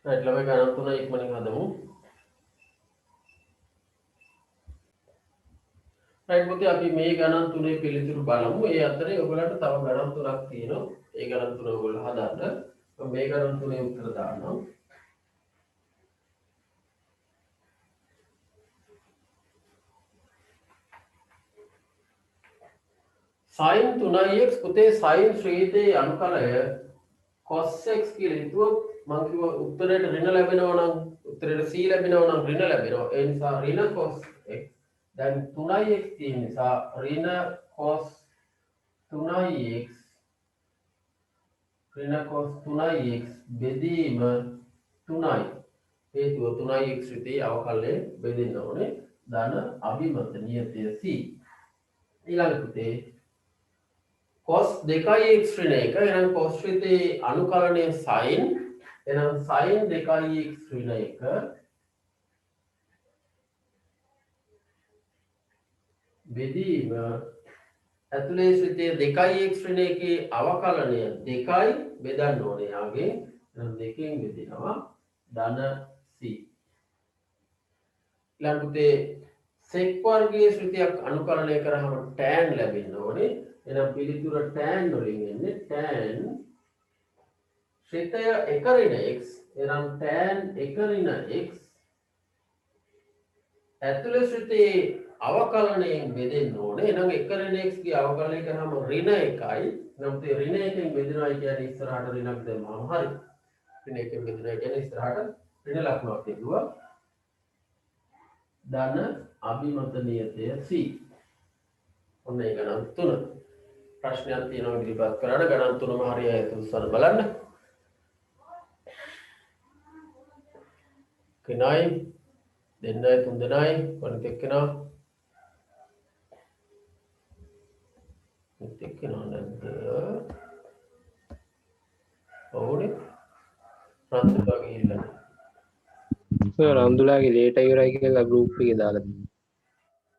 right ළමයි ගණන් තුන ඉක්මනින් හදමු රයිට් පුතේ අපි මේ ගණන් තුනේ පිළිතුරු බලමු. ඒ අතරේ ඔයගලන්ට තව ගණන් තුනක් තියෙනවා. ඒ ගණන් තුන ඔයගොල්ලෝ හදන්න. මම මේ ගණන් තුනේ උත්තර දාන්නම්. sin 3x පුතේ sin ශ්‍රේතයේ අනුකලය cos x කියලා හිතුවොත් මම කිව්වා උත්තරයට ඍණ ලැබෙනවා නම් උත්තරයට c ලැබෙනවා නම් ඍණ ලැබෙනවා. ඒ නිසා ඍණ cos x දැන් 3x තියෙන නිසා ඍණ cos 3x ඍණ cos 3x බෙදීම 3යි. හේතුව 3x ශ්‍රේතයේ අවකලනය බෙදෙන්න ඕනේ. ධන අභිමත නියතය c. ඊළඟ පුතේ cos 2x ඍණ 1 එහෙනම් cos ශ්‍රේතයේ අනුකලනය sin එහෙනම් sin 2x ඍණ 1 බෙදීම ඇතුලේ ශ්‍රේතයේ 2x ඍණ 1 අවකලනය 2යි බෙදන්න ඕනේ යාගේ එහෙනම් 2කින් බෙදෙනවා ධන c. ඊළඟ පුතේ sec වර්ගයේ ශ්‍රේතයක් අනුකලනය කරාම tan ලැබෙන්න ඕනේ. එහෙනම් පිළිතුර tan වලින් එන්නේ tan ශ්‍රේතය 1 ඍණ x එහෙනම් tan 1 ඍණ x ඇතුළේ ශ්‍රේතයේ අවකලනයෙන් බෙදෙන්න ඕනේ. එහෙනම් 1 ඍණ x ගේ අවකලනය කරාම ඍණ 1යි. එහෙනම් මේ ඍණ 1කින් බෙදෙනවා කියන්නේ ඉස්සරහට ඍණක් දැම්මම හරි. ඍණ 1කින් බෙදෙනවා කියන්නේ ඉස්සරහට ඍණ ලකුණක් තිබුවා. ධන අභිමත නියතය c. ඔන්න ඒ ගණන් 3. ප්‍රශ්නයක් තියෙනවා ඉදිරිපත් කරන්න. ගණන් 3ම හරිය හේතු උත්සාහ බලන්න. කෙනයි දෙන්නයි තුන් දෙනයි වනිත එක්කෙනා මෙත් එක්කෙනා නැද්ද? ඔව්නේ. රන්දුලා ගිහිල්ලා. සර් රන්දුලාගේ ලේට් ඉවරයි කියලා ගෲප් එකේ දාලා තියෙනවා.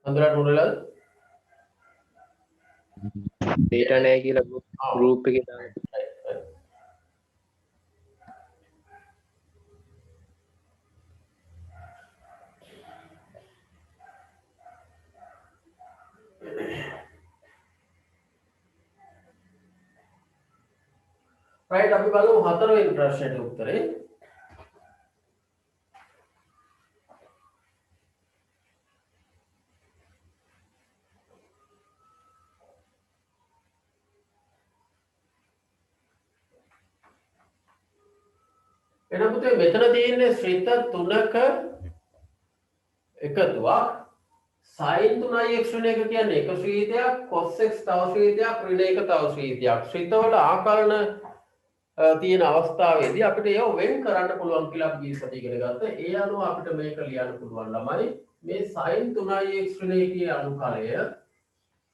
රන්දුලාට උනලාද? ලේට් නැහැ කියලා ගෲප් එකේ දාලා. රයිට් අපි බලමු හතරවෙනි ප්‍රශ්නෙට උත්තරේ. එනම් පුතේ මෙතන තියෙන්නේ ශ්‍රේත තුනක එකතුවක්. sin 3x ඍණ 1 කියන්නේ එක ශ්‍රේතයක්, cos x තව ශ්‍රේතයක්, ඍණ 1 තව ශ්‍රේතයක්. ශ්‍රේතවල ආකලන තියෙන අවස්ථාවේදී අපිට ඒව වෙන් කරන්න පුළුවන් කියලා අපි ගිය සතියේ ඉගෙන ගත්තා. ඒ අනුව අපිට මේක ලියන්න පුළුවන් ළමයි. මේ sin 3x ඍණ 1 අනුකලය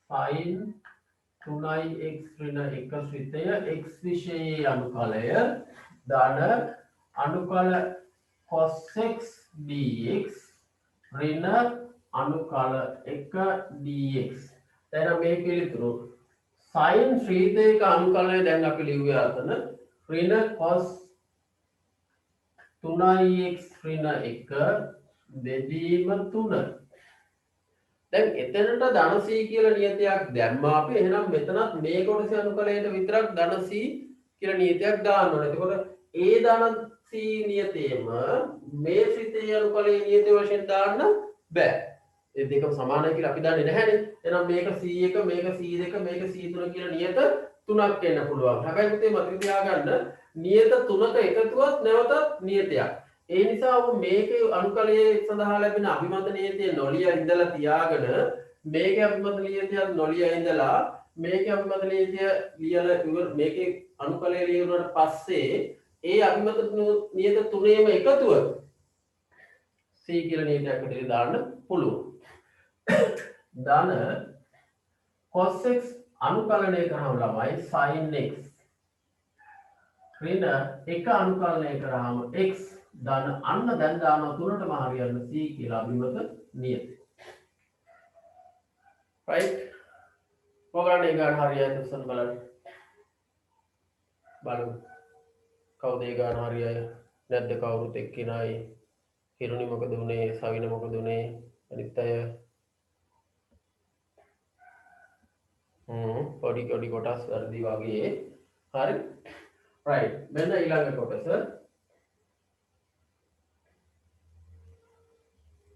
sin 3x ඍණ 1 ශ්‍රේතය x විෂයේ අනුකලය ධන අනුකල cos x dx ඍණ අනුකල 1 dx. දැන් මේ පිළිතුරු sin ශ්‍රේතයක අනුකලනය දැන් අපි ලිව්වේ අතන ඍණ cos 3x ඍණ 1 බෙදීම 3. දැන් එතනට ධන c කියලා නියතයක් දැම්මා අපි. එහෙනම් මෙතනත් මේ කොටසේ අනුකලයට විතරක් ධන c කියලා නියතයක් දාන්න ඕනේ. එතකොට ඒ ධන c නියතයම මේ ශ්‍රිතයේ අනුකලයේ නියතය වශයෙන් දාන්න බෑ. ඒ දෙකම සමානයි කියලා අපි දන්නේ නැහැනේ. එහෙනම් මේක c1 මේක c2 මේක c3 කියලා නියත තුනක් එන්න පුළුවන්. හැබැයි පුතේ මතක තියාගන්න නියත තුනක එකතුවක් නැවතත් නියතයක්. ඒ නිසා ඔබ මේකේ අනුකලයේ සඳහා ලැබෙන අභිමත නියතය නොලිය ඉඳලා තියාගෙන මේකේ අභිමත නියතය නොලිය ඉඳලා මේකේ අභිමත නියතය ලියලා ඉවර මේකේ අනුකලයේ ලියුණාට පස්සේ ඒ අභිමත නියත තුනේම එකතුව c කියලා නියතයක් විදිහට දාන්න පුළුවන්. ධන cos x අනුකලනය කරාම ළමයි sin x ඍණ 1 අනුකලනය කරාම x ධන අන්න දැන් දානවා තුනටම හරියන්න c කියලා අභිමත නියතය. right ඔයගොල්ලෝ ඒ ගාන හරියට උසන් බලන්න. බලමු. කවුද ඒ ගාන හරියයි නැද්ද කවුරුත් එක්කිනයි හිරුනි මොකද උනේ සවින මොකද උනේ අනිත් අය පොඩි කොටස් වර්ධි වගේ හරි right මෙන්න ඊළඟ කොටස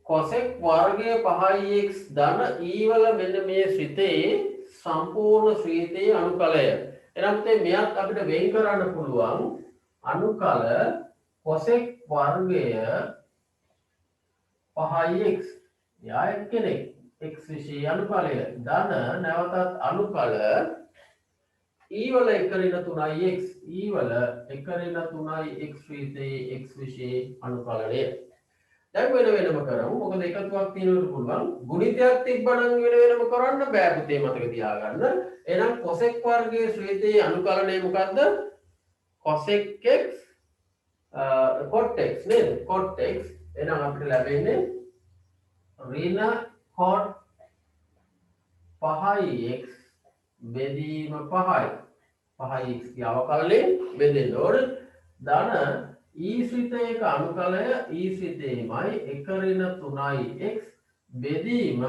cosec වර්ගය 5x ධන e වල මෙන්න මේ ශ්‍රිතේ සම්පූර්ණ ශ්‍රිතේ අනුකලය එනම් මෙයත් අපිට වෙන් කරන්න පුළුවන් අනුකල cosec වර්ගය 5x යා එක්කෙනෙක් x විශේෂ අනුකලය ධන නැවතත් අනුකල e වල 1/3x e වල 1/3x ශ්‍රිතේ x විශේෂ අනුකලනය දැන් වෙනම කරමු මොකද එකතුවක් තියෙනවට පුළුවන් ගුණිතයක් තිබ්බනම් වෙනම කරන්න බෑ පුතේ මතක තියාගන්න එහෙනම් cosec වර්ගයේ ශ්‍රිතේ අනුකලනය මොකද්ද cosec x cot x නේද cot x එහෙනම් අපිට ලැබෙන්නේ ඍණ cot 5x බෙදීම 5යි 5x ගේ අවකලනය බෙදෙන්න ඕන ධන e ශ්‍රිතයක අනුකලය e ශ්‍රිතේමයි 1/3x බෙදීම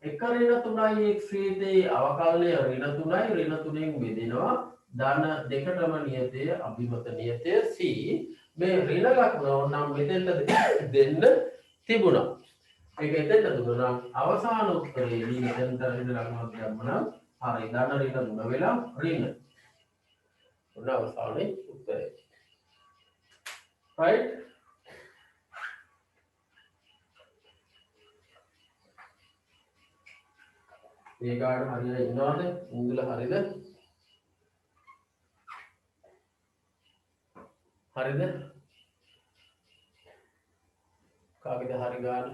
1/3x ශ්‍රිතේ අවකලනය ඍණ 3යි ඍණ 3න් බෙදෙනවා ධන දෙකටම නියතය අභිමත නියතය c මේ ඍණ ලකුණ නම් මෙතෙන්ට දෙන්න තිබුණා ඒක එතෙන්ට දුන්නා නම් අවසාන උත්තරේදී මෙතෙන්ට ඍණ ලකුණක් දැම්මනම් හරි ධන ඍණ 3 වෙලා ඍණ උන අවසානයේ උත්තරේ right ඒකාට හරියට ඉන්නවද ඉන්දුල හරිද කාගෙද හරි ගන්න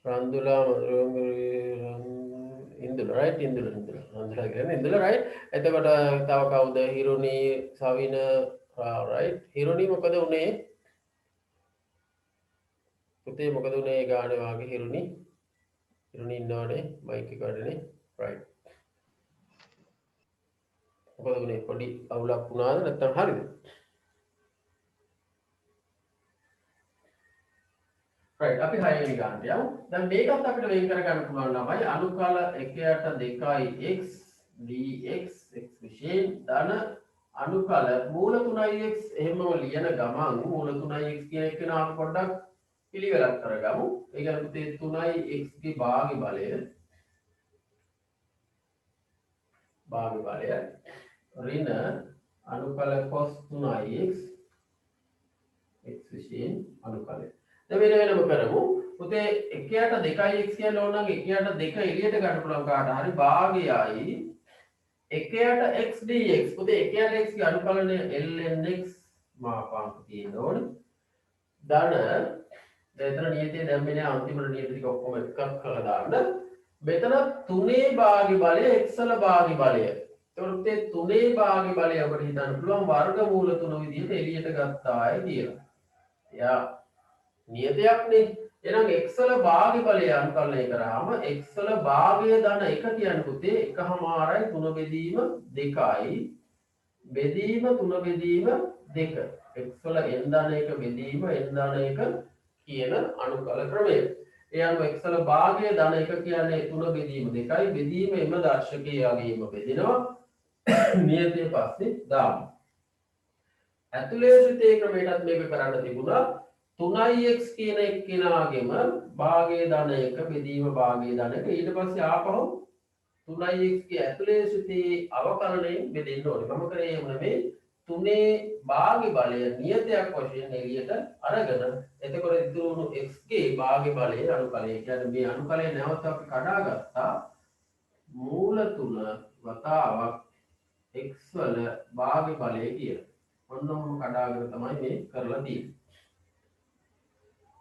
රන්දුලා ඉන්දුල right ඉන්දුල රන්දුලා කියන්නේ ඉන්දුල right එතකොට තව කවුද හිරුනි සවින right හිරුනි මොකද උනේ පුතේ මොකද උනේ ගානේ වාගේ හිරුනි ඉන්නවනේ මයික් එක වඩනේ right මොකද උනේ පොඩි අවුලක් වුණාද නැත්නම් හරිද right අපි 6 වෙනි ගානට යමු දැන් මේකත් අපිට වෙන් කර ගන්න පුළුවන් ළමයි අනුකල 1/2x dx x විශේෂ ධන අනුකල මූල 3x එහෙමම ලියන ගමන් මූල 3x කියන එක නාම පොඩ්ඩක් පිළිවෙලක් කරගමු. ඒ කියන්නේ පුතේ 3x ගේ භාග්‍ය බලය ඍණ අනුකල cos 3x x විශේෂ අනුකලය. දැන් වෙනම කරමු. පුතේ 1/2x කියන ඕන නම් 1/2 එළියට ගන්න පුළුවන් කාට හරි භාගයයි 1/x dx පුතේ 1/x ගේ අනුකලනය lnx මාපාංක තියෙන්න ඕනේ. ධන එතන නියතේ දැම්මේ නෑ අන්තිමට නියත ටික ඔක්කොම එකක් කරලා දාන්න. මෙතන 3 භාග්‍ය බලය x වල භාග්‍ය බලය. ඒතකොට මේ 3 භාග්‍ය බලය අපිට හිතන්න පුළුවන් වර්ගමූල 3 විදිහට එළියට ගත්තාය කියලා. එයා නියතයක් නේ. එහෙනම් x වල භාග්‍ය බලය අනුකලනය කරාම x වල භාගය ධන 1 කියන්නේ පුතේ 1/3යි 3 බෙදීම 2යි බෙදීම 3 බෙදීම 2 x වල n ධන 1 බෙදීම n ධන 1 කියන අනුකල ක්‍රමය. ඒ අනුව x වල භාගය ධන 1 කියන්නේ 3 බෙදීම 2යි බෙදීම එම දර්ශකයේම බෙදෙනවා නියතයේ පස්සේ දාමු. ඇතුලේ ශ්‍රිතේ ක්‍රමයටත් මේක කරන්න තිබුණා 3x කියන එක්කෙනාගෙම භාගය ධන 1 බෙදීම භාගය ධන 1 ඊට පස්සේ ආපහු 3x ගේ ඇතුලේ ශ්‍රිතේ අවකලනයෙන් බෙදෙන්න ඕනේ. මම කරේ එහෙම නෙමෙයි 3 භාග්‍ය බලය නියතයක් වශයෙන් එළියට අරගෙන එතකොට ඉතුරු x ගේ භාග්‍ය බලය අනුකලය කියන්නේ මේ අනුකලය නැවත අපි කඩාගත්තා මූල 3 වතාවක් x වල භාග්‍ය බලය කියලා. ඔන්නම කඩාගෙන තමයි මේ කරලා තියෙන්නේ.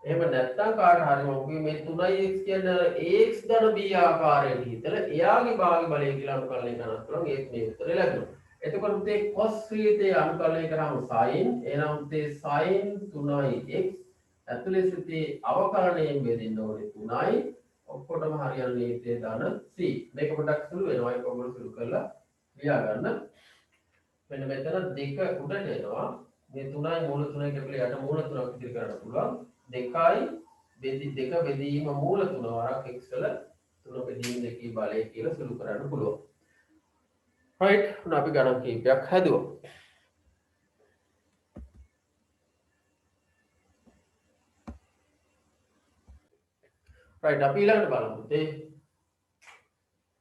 එහෙම නැත්නම් කාට හරි මොකද මේ 3x කියන්නේ ax ධන b ආකාරයෙන් හිතලා එයාගේ භාග්‍ය බලය කියලා අනුකලනය කරනවා. ඒත් මේ උත්තරේ ලැබෙනවා. එතකොට පුතේ cos ශ්‍රිතේ අනුකලනය කරාම sin එහෙනම් පුතේ sin 3x ඇතුලේ ශ්‍රිතේ අවකලනයෙන් බෙදෙන්න ඕනේ 3යි ඔක්කොටම හරියන නීතිය දාන c මේක පොඩ්ඩක් සුළු වෙනවා ඒක ඔයගොල්ලෝ සුළු කරලා ලියා ගන්න මෙන්න මෙතන දෙක උඩට එනවා මේ 3යි මූල 3යි කියලා යට මූල 3ක් ඉදිරි කරන්න පුළුවන් 2යි දෙක බෙදීම මූල 3 වරක් x වල 3 බෙදීම 2 බලය කියලා සුළු කරන්න පුළුවන් right උන අපි ගණන් කීපයක් හැදුවා right අපි ඊළඟට බලමු තේ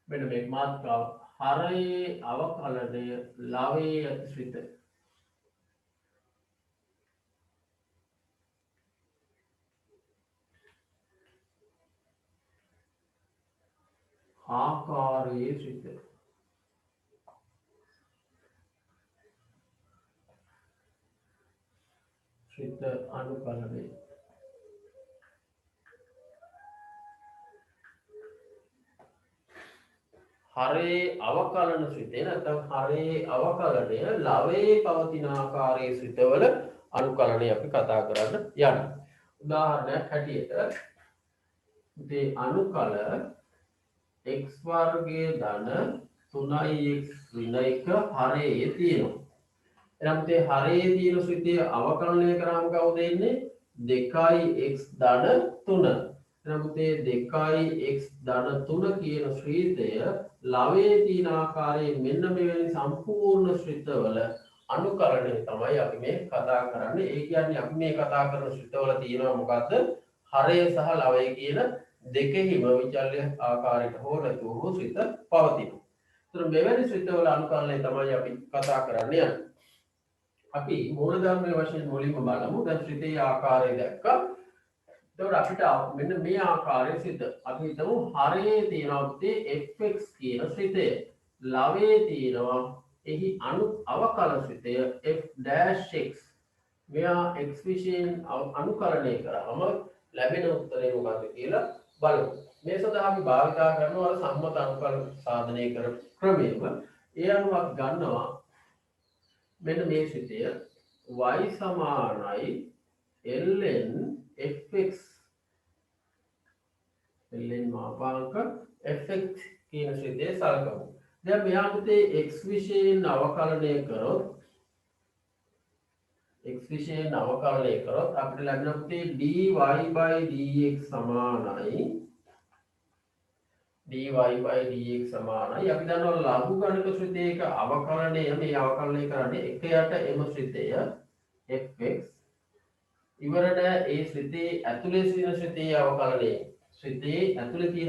මෙන්න මේ මාතෘකාව හරයේ අවකලනය ලවයේ අතිශ්‍රිත ආකාරයේ ශ්‍රිත ශ්‍රිත අනුකලනය හරේ අවකලන ශ්‍රිතේ නැත්නම් හරේ අවකලනය ලවයේ පවතින ආකාරයේ ශ්‍රිතවල අනුකලනය අපි කතා කරන්න යනවා. උදාහරණයක් හැටියට මේ අනුකල x වර්ගයේ ධන 3x ඍණ 1 හරයේ තියෙනවා. එහෙනම් මේ හරයේ තියෙන ශ්‍රිතය අවකලනය කරාම කවුද එන්නේ 2x ධන 3. එහෙනම් මේ 2x ධන 3 කියන ශ්‍රිතය ලවයේ තියෙන ආකාරයේ මෙන්න මෙවැනි සම්පූර්ණ ශ්‍රිතවල අනුකලනය තමයි අපි මේ කතා කරන්නේ. ඒ කියන්නේ අපි මේ කතා කරන ශ්‍රිතවල තියෙනවා මොකද්ද? හරය සහ ලවය කියන දෙකෙහිම විචල්්‍ය ආකාරයට හෝ නැතුව ශ්‍රිත පවතිනවා. ඒතර මෙවැනි ශ්‍රිතවල අනුකලනය තමයි අපි කතා කරන්නේ යන්නේ. අපි මූලධර්මයේ වශයෙන් මුලින්ම බලමු. දැන් ශ්‍රිතේ ආකාරය දැක්කා. එතකොට අපිට මෙන්න මේ ආකාරයේ ශ්‍රිත අපි හිතමු හරයේ තියෙනවා fx කියන ශ්‍රිතය. ලවයේ තියෙනවා එහි අවකල ශ්‍රිතය f'(x). මෙයා x විශයෙන් අනුකලනය කරාම ලැබෙන උත්තරේ මොකක්ද කියලා බලමු. මේ සඳහා අපි භාවිතා කරනවා සම්මත අනුකල සාධනය කරන ක්‍රමයම. ඒ අනුව අපි ගන්නවා මෙන්න මේ ශ්‍රිතය y සමානයි ln fx ln මාපාංක fx කියන ශ්‍රිතය සලකමු. දැන් මෙයාට x විශයෙන් අවකලනය කරොත් අපිට ලැබෙන පුතේ dy/dx සමානයි අපි දන්නවා ලඝු ගණක ශ්‍රිතයක අවකලනය මේ අවකලනය කරන්නේ එක යට එම ශ්‍රිතය fx ඉවරට ඒ ශ්‍රිතේ ඇතුලේ තියෙන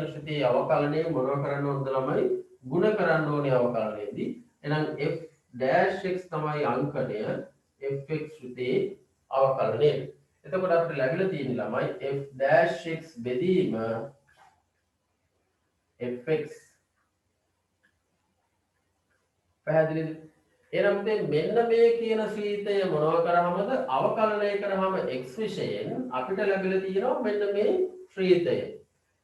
ශ්‍රිතේ අවකලනය මොනවා කරන්න ඕනද ළමයි ගුණ කරන්න ඕනේ අවකලනයේදී එහෙනම් f'(x) තමයි අංකණය fx ශ්‍රිතේ අවකලනය. එතකොට අපිට ලැබිලා තියෙන ළමයි f'(x) බෙදීම fx පැහැදිලිද? එහෙනම් මෙන්න මේ කියන ශ්‍රිතය මොනවා කරාමද අවකලනය කරාම x විශයෙන් අපිට ලැබිලා තියෙනවා මෙන්න මේ ශ්‍රිතය.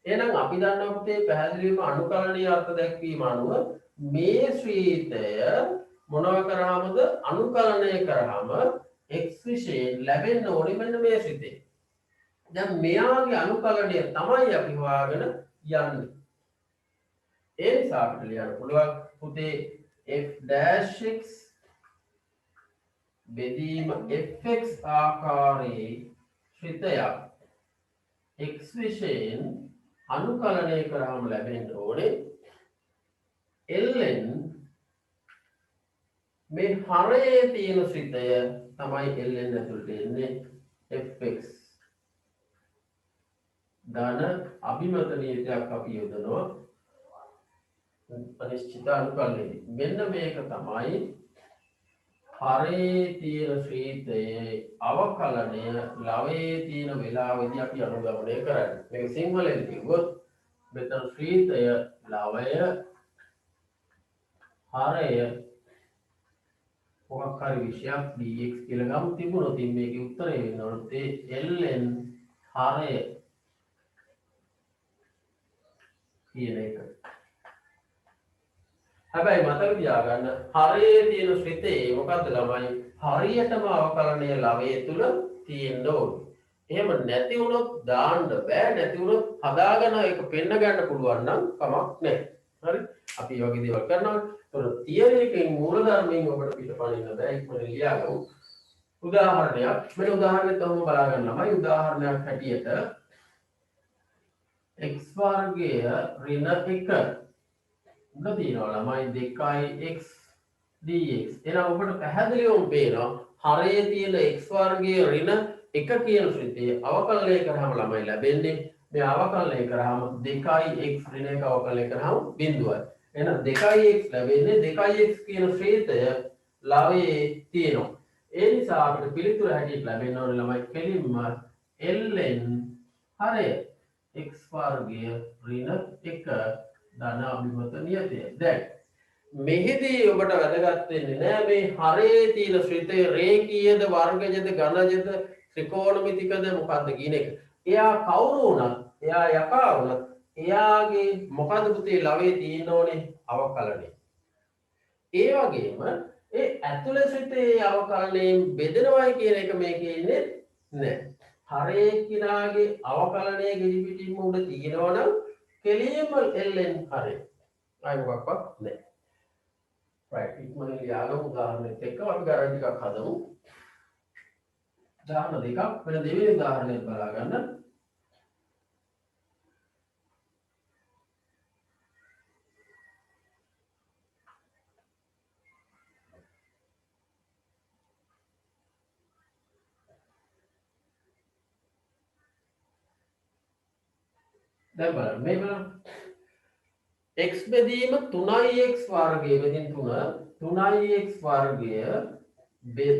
එහෙනම් අපි දන්නවා පුතේ පැහැදිලිවම අනුකලනීය අර්ථ දැක්වීම අනුව මේ ශ්‍රිතය මොනවා කරාමද අනුකලනය කරාම x විශයෙන් ලැබෙන්න ඕනේ මෙන්න මේ ශ්‍රිතය. දැන් මෙයාගේ අනුකලනය තමයි අපි හොයාගෙන යන්නේ. ඒ නිසා අපිට ලියන්න පුළුවන් පුතේ f'(x) බෙදීම fx ආකාරයේ ශ්‍රිතයක් x විශයෙන් අනුකලනය කරාම ලැබෙන්න ඕනේ ln මේ හරයේ තියෙන ශ්‍රිතය තමයි ln ඇතුළට එන්නේ fx ධන අභිමත නියතයක් අපි යොදනවා අනිශ්චිත අනුකලනයේදී. මෙන්න මේක තමයි හරයේ තියෙන ශ්‍රිතයේ අවකලනය ලවයේ තියෙන වෙලාවෙදී අපි අනුගමනය කරන්නේ. මේක සිංහලෙන් කිව්වොත් මෙතන ශ්‍රිතය ලවය හරය මොකක් හරි විශයක් dx කියලා ගමු තිබුණොත් මේකේ උත්තරේ වෙන්න ඕනේ ln හරය කියන එක. හැබැයි මතක තියාගන්න හරයේ තියෙන ශ්‍රිතේ මොකද්ද ළමයි හරියටම අවකලනය ලවයේ තුල තියෙන්න ඕනේ. එහෙම නැති වුණොත් දාන්න බෑ. නැති වුණොත් හදාගෙන ඒක පෙන්න ගන්න පුළුවන් නම් කමක් නැහැ. හරි? අපි මේ වගේ දේවල් කරනවා. ඒතකොට තියරි එකෙන් මූලධර්මයෙන් ඔබට පිටපණින්න බෑ. ඉක්මනට ලියාගමු. උදාහරණයක්. මෙන්න උදාහරණයක් තමයි බලා ගන්න ළමයි. උදාහරණයක් හැටියට x වර්ගය ඍණ 1 උඩ තියෙනවා ළමයි 2x dx. එහෙනම් ඔබට පැහැදිලිවම පේනවා හරයේ තියෙන x වර්ගයේ ඍණ 1 කියන ශ්‍රිතය අවකලනය කරාම ළමයි ලැබෙන්නේ මේ අවකලනය කරාම 2x ඍණ 1 අවකලනය කරාම බිඳුවයි. එහෙනම් 2x ලැබෙන්නේ 2x කියන ශ්‍රිතය ලවයේ තියෙනවා. ඒ නිසා අපිට පිළිතුර හැටියට ලැබෙන්න ඕනේ ළමයි කෙලින්ම ln හරය x වර්ගය ඍණ 1 ධන අභිමත නියතය. දැන් මෙහිදී ඔබට වැදගත් වෙන්නේ නෑ මේ හරයේ තියෙන ශ්‍රිතය රේඛීයද වර්ගජද ඝනජද ත්‍රිකෝණමිතිකද මොකද්ද කියන එක. එයා කවුරු වුණත් එයා යකා වුණත් එයාගේ මොකද්ද පුතේ ලවයේ තියෙන්න ඕනේ අවකලනය. ඒ වගේම ඒ ඇතුළේ ශ්‍රිතයේ අවකලනයෙන් බෙදෙනවයි කියන එක මේකේ ඉන්නේ නෑ. හරයේ කිනාගේ අවකලනයේ ගෙඩි පිටින්ම උඩ තියෙනවනම් කෙලින්ම ln හරය. ආයි මොකක්වත් නෑ. right ඉක්මනින් ලියාගමු උදාහරණෙත් එක්ක අපි ගණන් ටිකක් හදමු. උදාහරණ දෙකක් වෙන දෙවෙනි උදාහරණයක් බලා ගන්න. දැන් බලන්න මේ බලන්න x බෙදීම 3x වර්ගය බෙදින් 3x වර්ගය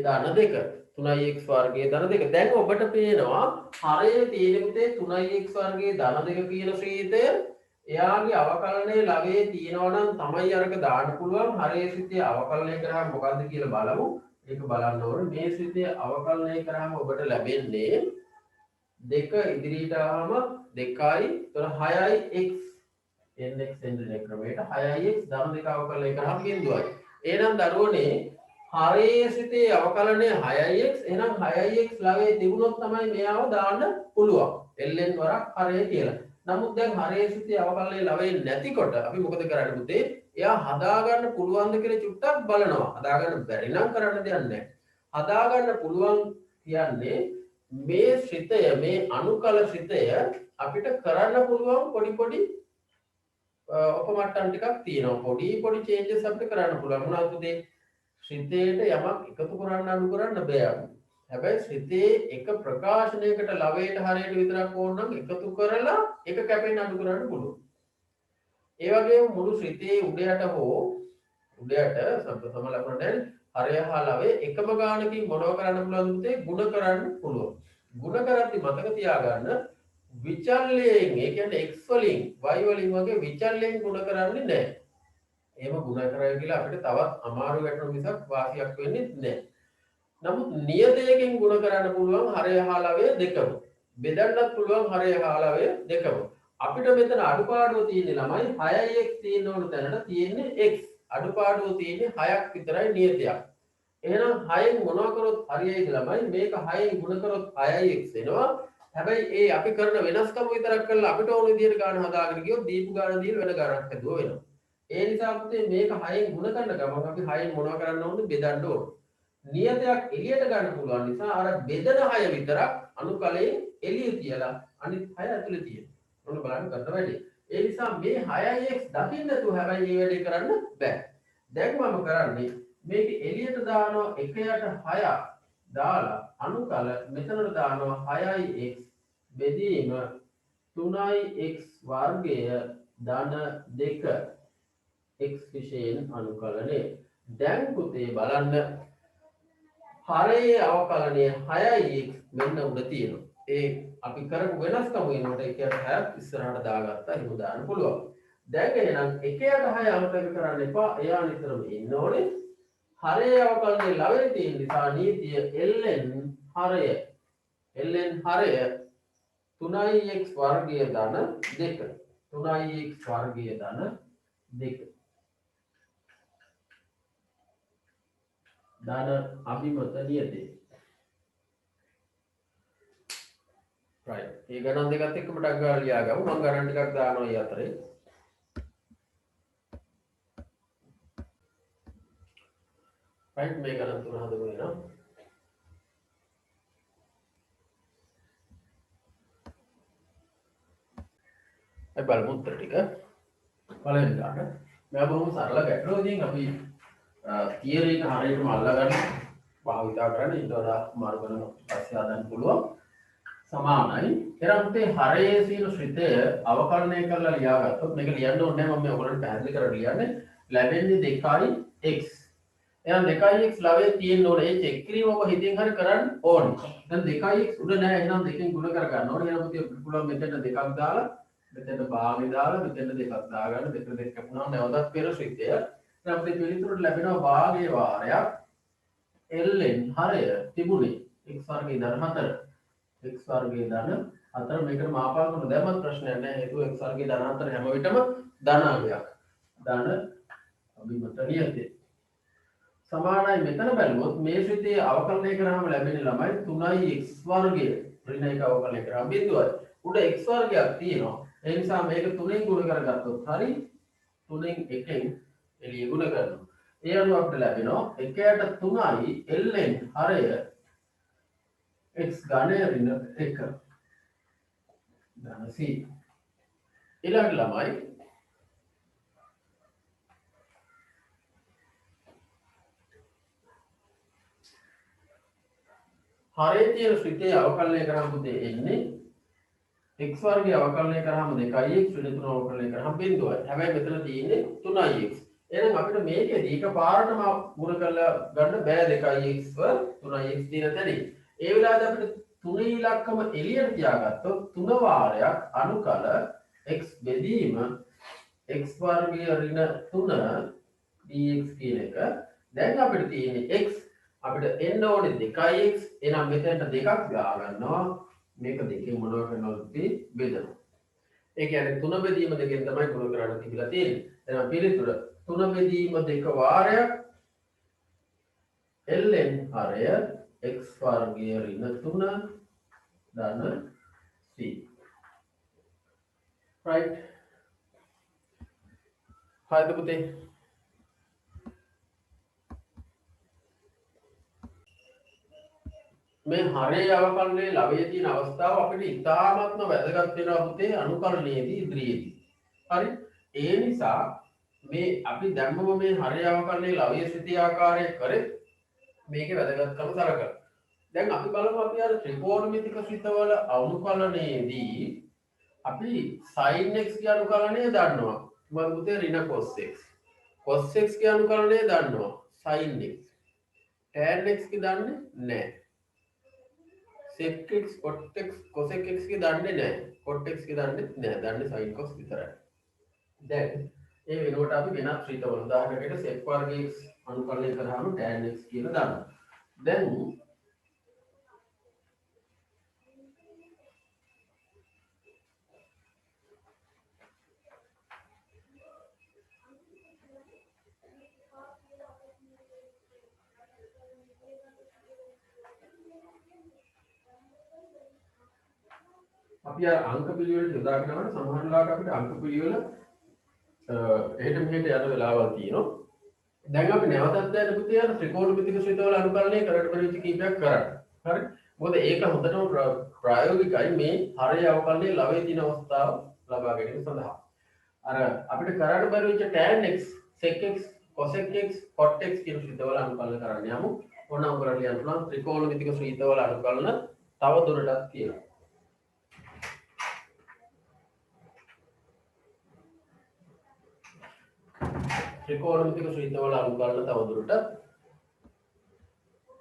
ධන 2 3x වර්ගයේ ධන 2 දැන් ඔබට පේනවා හරයේ තියෙන පුතේ 3x වර්ගයේ ධන 2 කියන ශ්‍රීතය එයාගේ අවකලනයේ ලවයේ තියෙනවා නම් තමයි අරක දාන්න පුළුවන් හරයේ ශ්‍රිතය අවකලනය කරාම මොකද්ද කියලා බලමු ඒක බලන්න ඕනේ මේ ශ්‍රිතය අවකලනය කරාම ඔබට ලැබෙන්නේ 2 ඉදිරියට ආවම 2යි 6යි x nx එන්නේ ක්‍රමයට 6ix ධන 2 අවකලනය කරාම බිඳුවයි. එහෙනම් දරුවනේ හරයේ ශ්‍රිතයේ අවකලනය 6ix එහෙනම් 6ix ලවයේ තිබුණොත් තමයි මෙයාව දාන්න පුළුවන්. ln වරක් හරය කියලා. නමුත් දැන් හරයේ ශ්‍රිතයේ අවකලනය ලවයේ නැතිකොට අපි මොකද කරන්නේ පුතේ? එයා හදාගන්න පුළුවන්ද කියලා චුට්ටක් බලනවා. හදාගන්න බැරි නම් කරන්න දෙයක් නැහැ. හදාගන්න පුළුවන් කියන්නේ මේ ශ්‍රිතය මේ අනුකල ශ්‍රිතය අපිට කරන්න පුළුවන් පොඩි පොඩි ඔපමට්ටම් ටිකක් තියෙනවා. පොඩි චේන්ජස් අපිට කරන්න පුළුවන්. මොනවද පුතේ? ශ්‍රිතයට යමක් එකතු කරන්න අඩු කරන්න බෑ. හැබැයි ශ්‍රිතයේ එක ප්‍රකාශනයකට ලවයට හරයට විතරක් ඕන නම් එකතු කරලා එක කැපෙන්න අඩු කරන්න පුළුවන්. ඒ වගේම මුළු ශ්‍රිතයේ උඩයට හෝ උඩයට සම්පතම ලකුණට හරය හා ලවයේ එකම ගානකින් මොනව කරන්න පුළුවන්ද පුතේ? ಗುಣ කරන්න පුළුවන්. ಗುಣ කරද්දි මතක තියාගන්න විචල්‍යයෙන් ඒ කියන්නේ x වලින් y වලින් වගේ විචල්‍යයෙන් ಗುಣ කරන්නේ නැහැ. එහෙම ಗುಣ කරා කියලා අපිට තවත් අමාරු වැටෙන මිසක් වාසියක් වෙන්නේ නැහැ. නමුත් නියතයකින් ಗುಣ කරන්න පුළුවන් හරය හා ලවය දෙකම. බෙදන්නත් පුළුවන් හරය හා ලවය දෙකම. අපිට මෙතන අඩුපාඩුව තියෙන්නේ ළමයි 6x තියෙන ඕන තැනට තියෙන්නේ x. අඩුපාඩුව තියෙන්නේ 6ක් විතරයි නියතයක්. එහෙනම් 6න් මොනවා කරොත් හරියයිද ළමයි? මේක 6න් ගුණ කරොත් 6x එනවා. හැබැයි ඒ අපි කරන වෙනස්කම විතරක් කරලා අපිට ඕන විදිහට ගාන හදාගෙන ගියොත් දීපු ගාන දීලා වෙන ගානක් හදුවා වෙනවා. ඒ නිසා පුතේ මේක 6න් ගුණ කරන ගමන් අපි 6න් මොනවා කරන්න ඕනද? බෙදන්න ඕන. නියතයක් එළියට ගන්න පුළුවන් නිසා අර බෙදන 6 විතරක් අනුකලයේ එළිය තියලා අනිත් 6 ඇතුලේ තියෙනවා. ඔන්න බලන්න කරන වැඩේ. ඒ නිසා මේ 6x දකින්න නැතුව හැබැයි මේ වැඩේ කරන්න බෑ. දැන් මම කරන්නේ මේක එළියට දානවා 1යට 6 දාලා අනුකල මෙතනට දානවා 6x බෙදීම 3x වර්ගය ධන 2 x විශේෂයෙන් අනුකලනය. දැන් පුතේ බලන්න හරයේ අවකලනය 6x මෙන්න උඩ තියෙනවා. ඒ අපි කරපු වෙනස්කම වෙනකොට 1යට 6ක් ඉස්සරහට දාගත්තා එහෙම දාන්න පුළුවන්. දැන් එහෙනම් 1යට 6 අමතක කරන්න එපා. එයා නිතරම ඉන්න ඕනේ. හරයේ අවකලනයේ ලවයේ තියෙන නිසා නීතිය ln හරය 3x වර්ගය ධන 2 3x වර්ගය ධන 2 ධන අභිමත නියතය. right ඒ ගණන් දෙකත් එක්කම ටක් ගාලා ලියාගමු. මම ගණන් ටිකක් දානවා ඊ අතරේ. right මේ ගණන් තුන හදමු එනවා. බලමු උත්තර ටික. පළවෙනි ගාන मैं බොහොම සරල ගැටලුවකින් අපි තියරි එක හරියටම අල්ලගන්න භාවිතා කරන්න ඊට වඩා මාර්ග කරන පස්සේ හදන්න පුළුවන් සමානයි. එරන්තේ හරයේ සීන ශ්‍රිතය අවකලනය කරලා ලියාගත්තොත් මේක ලියන්න ඕනේ නැහැ මම ඔයගොල්ලන්ට පැහැදිලි කරලා ලියන්නේ ලැබෙන්නේ 2x. එහෙනම් 2x ලවයේ තියෙන්න ඕනේ ඒ චෙක් කිරීම ඔබ හිතින් හරි කරන්න ඕනේ. දැන් 2x උඩ නැහැ එහෙනම් දෙකෙන් ගුණ කර ගන්න ඕනේ. එහෙනම් පුතේ පුළුවන් මෙතන දෙකක් දාලා මෙතන භාගය දාලා මෙතන දෙකක් දාගන්න මෙතන දෙකක් කපනවා නැවතත් පෙර ශ්‍රිතය. දැන් අපිට පිළිතුරට ලැබෙනවා භාගයේ වාරයක් ln හරය තිබුණේ x වර්ගයේ ධන 4 x වර්ගයේ ධන 4 මේකට මාපාකම දැම්මත් ප්‍රශ්නයක් නැහැ හේතුව x වර්ගයේ ධන 4 හැම විටම ධනාංගයක් ධන අභිමත නියතේ සමානයි මෙතන බැලුවොත් මේ ශ්‍රිතයේ අවකලනය කරාම ලැබෙන ළමයි 3x වර්ගය ඍණ එක අවකලනය කරාම බිඳුවයි උඩ x වර්ගයක් තියෙනවා ඒ නිසා මේක 3ෙන් ගුණ කරගත්තොත් හරි 3ෙන් 1ෙන් එළිය ගුණ කරනවා ඒ අනුව අපිට ලැබෙනවා 1ට 3යි ln හරය x ඝනය ඍණ 1 ධන c ඊළඟ ළමයි හරයේ තියෙන ශ්‍රිතයේ අවකලනය කරාම පුතේ එන්නේ x වර්ගය අවකලනය කරාම 2x ඍණ 3 අවකලනය කරාම බිඳුවයි. හැබැයි මෙතන තියෙන්නේ 3x. එහෙනම් අපිට මේකේදී එකපාරටම ගුණ කරලා ගන්න බෑ 2x ව 3x තියෙන තැනින්. ඒ වෙලාවට අපිට 3 ඉලක්කම එළියට තියාගත්තොත් 3 වාරයක් අනුකල x බෙදීම x වර්ගය ඍණ 3 dx කියන එක. දැන් අපිට තියෙන්නේ x අපිට එන්න ඕනේ 2x එහෙනම් මෙතනට දෙකක් ගා ගන්නවා මේක දෙකෙන් මොනව කරනවද බෙදනවා ඒ කියන්නේ 3 බෙදීම දෙකෙන් තමයි ගුණ කරන්න තිබිලා තියෙන්නේ එහෙනම් පිළිතුර 3 බෙදීම 2 වාරයක් ln හරය x වර්ගය ඍණ 3 ධන c right හරිද පුතේ මේ හරයේ අවකලනයේ ලවයේ තියෙන අවස්ථාව අපිට ඉතාමත්ම වැදගත් වෙනවා පුතේ අනුකලනයේදී ඉදිරියේදී. හරි? ඒ නිසා මේ අපි දැම්මම මේ හරයේ අවකලනයේ ලවයේ ශ්‍රිතී ආකාරය කරේ මේකේ වැදගත්කම සලකලා. දැන් අපි බලමු අපි අර ත්‍රිකෝණමිතික ශ්‍රිතවල අනුකලනයේදී අපි sin x ගේ අනුකලනය දන්නවා. මොකද පුතේ ඍණ cos x. cos x ගේ අනුකලනය දන්නවා. sin x. tan x ගේ දන්නේ නැහැ. sec x cot x cos x ගේ දන්නේ නැහැ cot x ගේ දන්නේ නැහැ දන්නේ sin cos විතරයි දැන් ඒ වෙනුවට අපි වෙනත් ශ්‍රිතවල උදාහරණයකට sec වර්ගයේ x අනුකලනය කරාම tan x කියලා දානවා දැන් අපි අංක පිළිවෙලට යොදාගෙන යනකොට සමහර වෙලාවට අපිට අංක පිළිවෙල එහෙට මෙහෙට යන වෙලාවල් තියෙනවා. දැන් අපි නැවතත් දැන් පුතේ අර ත්‍රිකෝණමිතික ශ්‍රිතවල අනුකලනය කරට පරිච්ඡ කීපයක් කරන්න. හරි? මොකද ඒක හොඳටම ප්‍රායෝගිකයි මේ හරයේ අවකලනයේ ලවයේ තියෙන අවස්ථාව ලබා ගැනීම සඳහා. අර අපිට කරන්න බැරි වෙච්ච tan x, sec x, cosec x, cot x කියන ශ්‍රිතවල අනුකලන කරන්න යමු. ඕනම කරලා ලියන්න පුළුවන් ත්‍රිකෝණමිතික ශ්‍රිතවල අනුකලන තව දුරටත් තියෙනවා. ත්‍රිකෝණමිතික ශ්‍රිතවල අනුකලන තවදුරටත්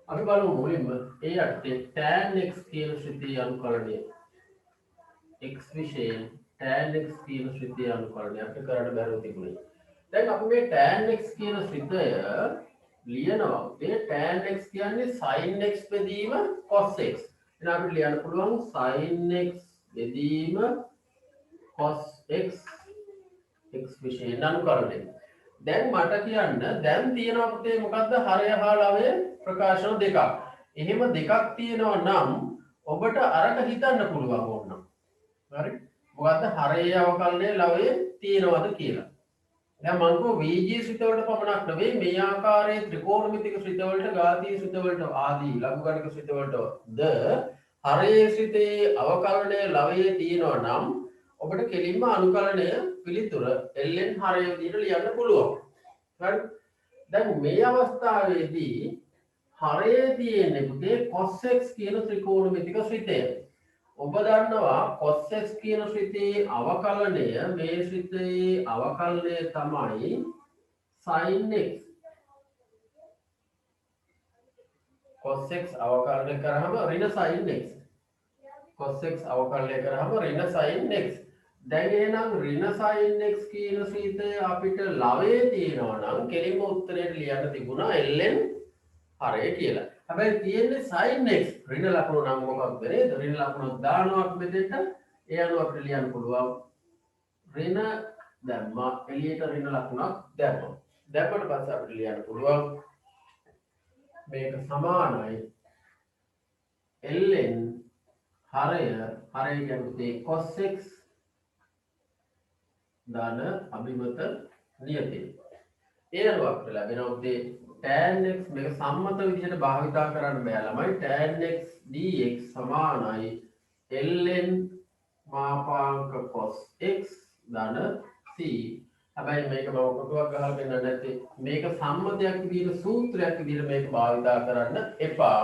අපි බලමු මුලින්ම ඒ යටතේ tan x කියන ශ්‍රිතයේ අනුකලනය x විශේෂයෙන් tan x කියන ශ්‍රිතයේ අනුකලනය අපිට කරන්න බැරුව තිබුණේ. දැන් අපි මේ tan x කියන ශ්‍රිතය ලියනවා. මේ tan x කියන්නේ sin x බෙදීම cos x. එහෙනම් අපිට ලියන්න පුළුවන් sin x බෙදීම cos x x විශේෂයෙන් අනුකලනය. දැන් මට කියන්න දැන් තියෙනවා පුතේ මොකද්ද හරය හා ලවය ප්‍රකාශන දෙකක්. එහෙම දෙකක් තියෙනවා නම් ඔබට අරක හිතන්න පුළුවන් ඕනනම්. හරි? මොකද්ද හරයේ අවකලනයේ ලවයේ තියෙනවද කියලා. දැන් මම කෝ VG ශ්‍රිතවලට පමණක් නෙවෙයි මේ ආකාරයේ ත්‍රිකෝණමිතික ශ්‍රිතවලට ඝාතීය ශ්‍රිතවලට ආදී ලඝුගණික ශ්‍රිතවලටද හරයේ ශ්‍රිතයේ අවකලනයේ ලවයේ තියෙනවා නම් ඔබට කෙලින්ම අනුකලනය පිළිතුර ln හරය විදිහට ලියන්න පුළුවන්. හරි. දැන් මේ අවස්ථාවේදී හරයේ තියෙන්නේ පුතේ cos x කියන ත්‍රිකෝණමිතික ශ්‍රිතය. ඔබ දන්නවා cos x කියන ශ්‍රිතයේ අවකලනය මේ ශ්‍රිතයේ අවකලනය තමයි sin x. cos x අවකලනය කරාම ඍණ sin x. cos x අවකලනය කරාම ඍණ sin x. දැන් එහෙනම් ඍණ sin x කියන ශ්‍රිතය අපිට ලවයේ තියෙනවා නම් කෙලින්ම උත්තරයට ලියන්න තිබුණා ln හරය කියලා. හැබැයි තියෙන්නේ sin x ඍණ ලකුණ නම් මොකක්ද නේද? ඍණ ලකුණක් දානවා අපි මෙතෙන්ට. ඒ අනුව අපිට ලියන්න පුළුවන් ඍණ දැම්මා එළියට ඍණ ලකුණක් දැම්මා. දැම්මට පස්සේ අපිට ලියන්න පුළුවන් මේක සමානයි ln හරය කියන්නේ cos x දාන අභිමත නියතය. ඒ අනුව අපිට ලැබෙනවා උදේ tan x මේක සම්මත විදිහට භාවිතා කරන්න බෑ ළමයි. tan x dx සමානයි ln මාපාංක cos x ධන c. හැබැයි මේක මම කොටුවක් ගහලා පෙන්නන්න නැත්තේ මේක සම්මතයක් විදිහට සූත්‍රයක් විදිහට මේක භාවිතා කරන්න එපා.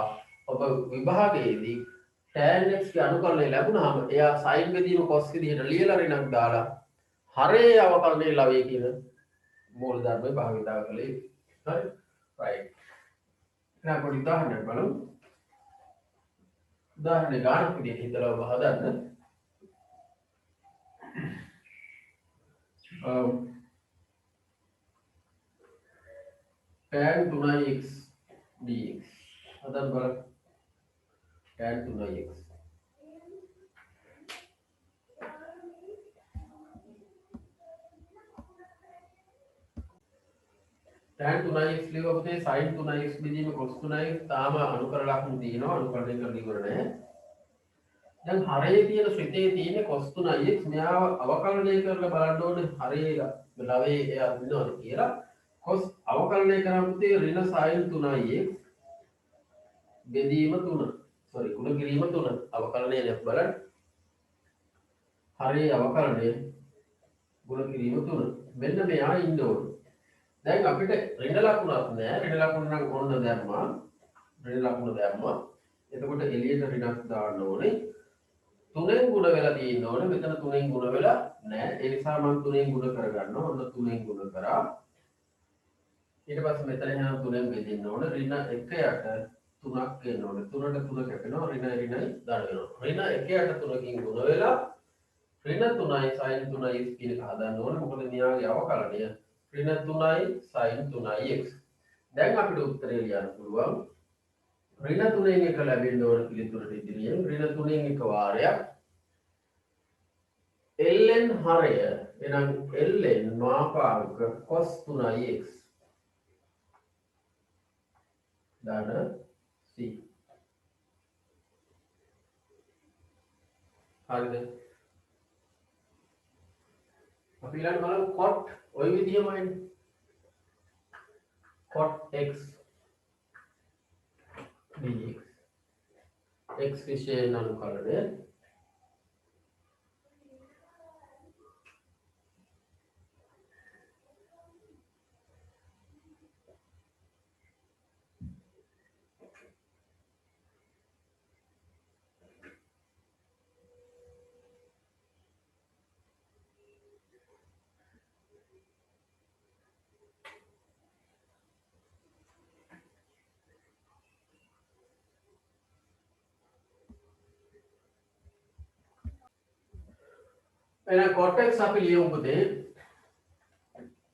ඔබ විභාගයේදී tan x ගේ අනුකලනය ලැබුණාම එයා sin බෙදීම cos විදිහට ලියලා රිනක් දාලා හරේ අවකලනයේ ලවයේ කියන මූල ධර්මය භාවිතා කළේ. හරි. right. එහෙනම් පොඩි උදාහරණයක් බලමු. උදාහරණ ගානක් විදිහට හිතලා ඔබ හදන්න. tan 3x dx. හදන්න බලන්න. tan 3x tan 3x ලියුවා පුතේ sin 3x බෙදීම cos 3x තාම අනුකර ලක්ෂණ තියෙනවා අනුකරණය කරලා ඉවර නැහැ. දැන් හරයේ තියෙන ශ්‍රිතයේ තියෙන cos 3x මෙයාව අවකලනය කරලා බලන්න ඕනේ හරයේ ලවයේ එයා ඉන්නවද කියලා. cos අවකලනය කරාම පුතේ ඍණ sin 3x බෙදීම 3 ගුණ කිරීම 3 අවකලනය නේ බලන්න. හරයේ අවකලනය ගුණ කිරීම 3 මෙන්න මෙයා ඉන්න ඕනේ. දැන් අපිට ඍණ ලකුණක් නැහැ. ඍණ ලකුණ නම් ඕන දැම්මා. ඍණ ලකුණ දැම්මා. එතකොට එළියට ඍණක් දාන්න ඕනේ. 3ෙන් ගුණ වෙලා තියෙන්න ඕනේ. මෙතන 3ෙන් ගුණ වෙලා නැහැ. ඒ නිසා මම 3ෙන් ගුණ කරගන්නවා. ඔන්න 3ෙන් ගුණ කරා. ඊට පස්සේ මෙතන එහෙනම් 3ෙන් බෙදෙන්න ඕනේ. ඍණ 1 යට 3ක් එන්න ඕනේ. 3ට 3 කැපෙනවා. ඍණ ඍණයි දාන වෙනවා. ඍණ 1 යට 3කින් ගුණ වෙලා ඍණ 3යි sin 3යි කියන එක හදන්න ඕනේ. මොකද මෙයාගේ අවකලනය ඍණ 3යි sin 3ix. දැන් අපිට උත්තරය ලියන්න පුළුවන් ඍණ 3න් එක ලැබෙන්න ඕන පිළිතුරට ඉදිරියෙන් ඍණ 3න් එක වාරයක් ln හරය එනම් ln මාපාංක cos 3ix ධන c. හරිද? අපි ඊළඟ බලමු cot ඔය විදිහමයි cot x dx x විශේෂණ අනුකලනය එහෙනම් cot x අපි ලියමු පුතේ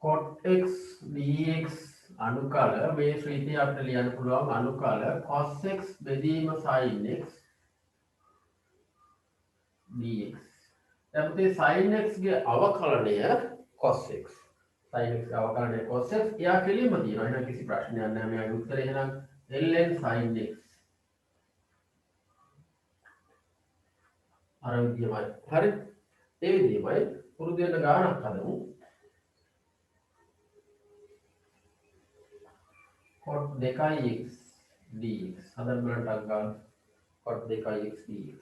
cot x dx අනුකල මේ ශ්‍රීතිය අපිට ලියන්න පුළුවන් අනුකල cos x බෙදීම sin x dx. දැන් පුතේ sin x ගේ අවකලනය cos x. sin x ගේ අවකලනය cos x. එයා කෙලින්ම තියෙනවා. එහෙනම් කිසි ප්‍රශ්නයක් නැහැ. මෙයාගේ උත්තරය එහෙනම් ln sin x. අර විදියමයි. හරි? ඒ විදිහමයි පුරුදු වෙන ගානක් හදමු. cot 2x dx හදන්න බලන්න ගන්න. cot 2x dx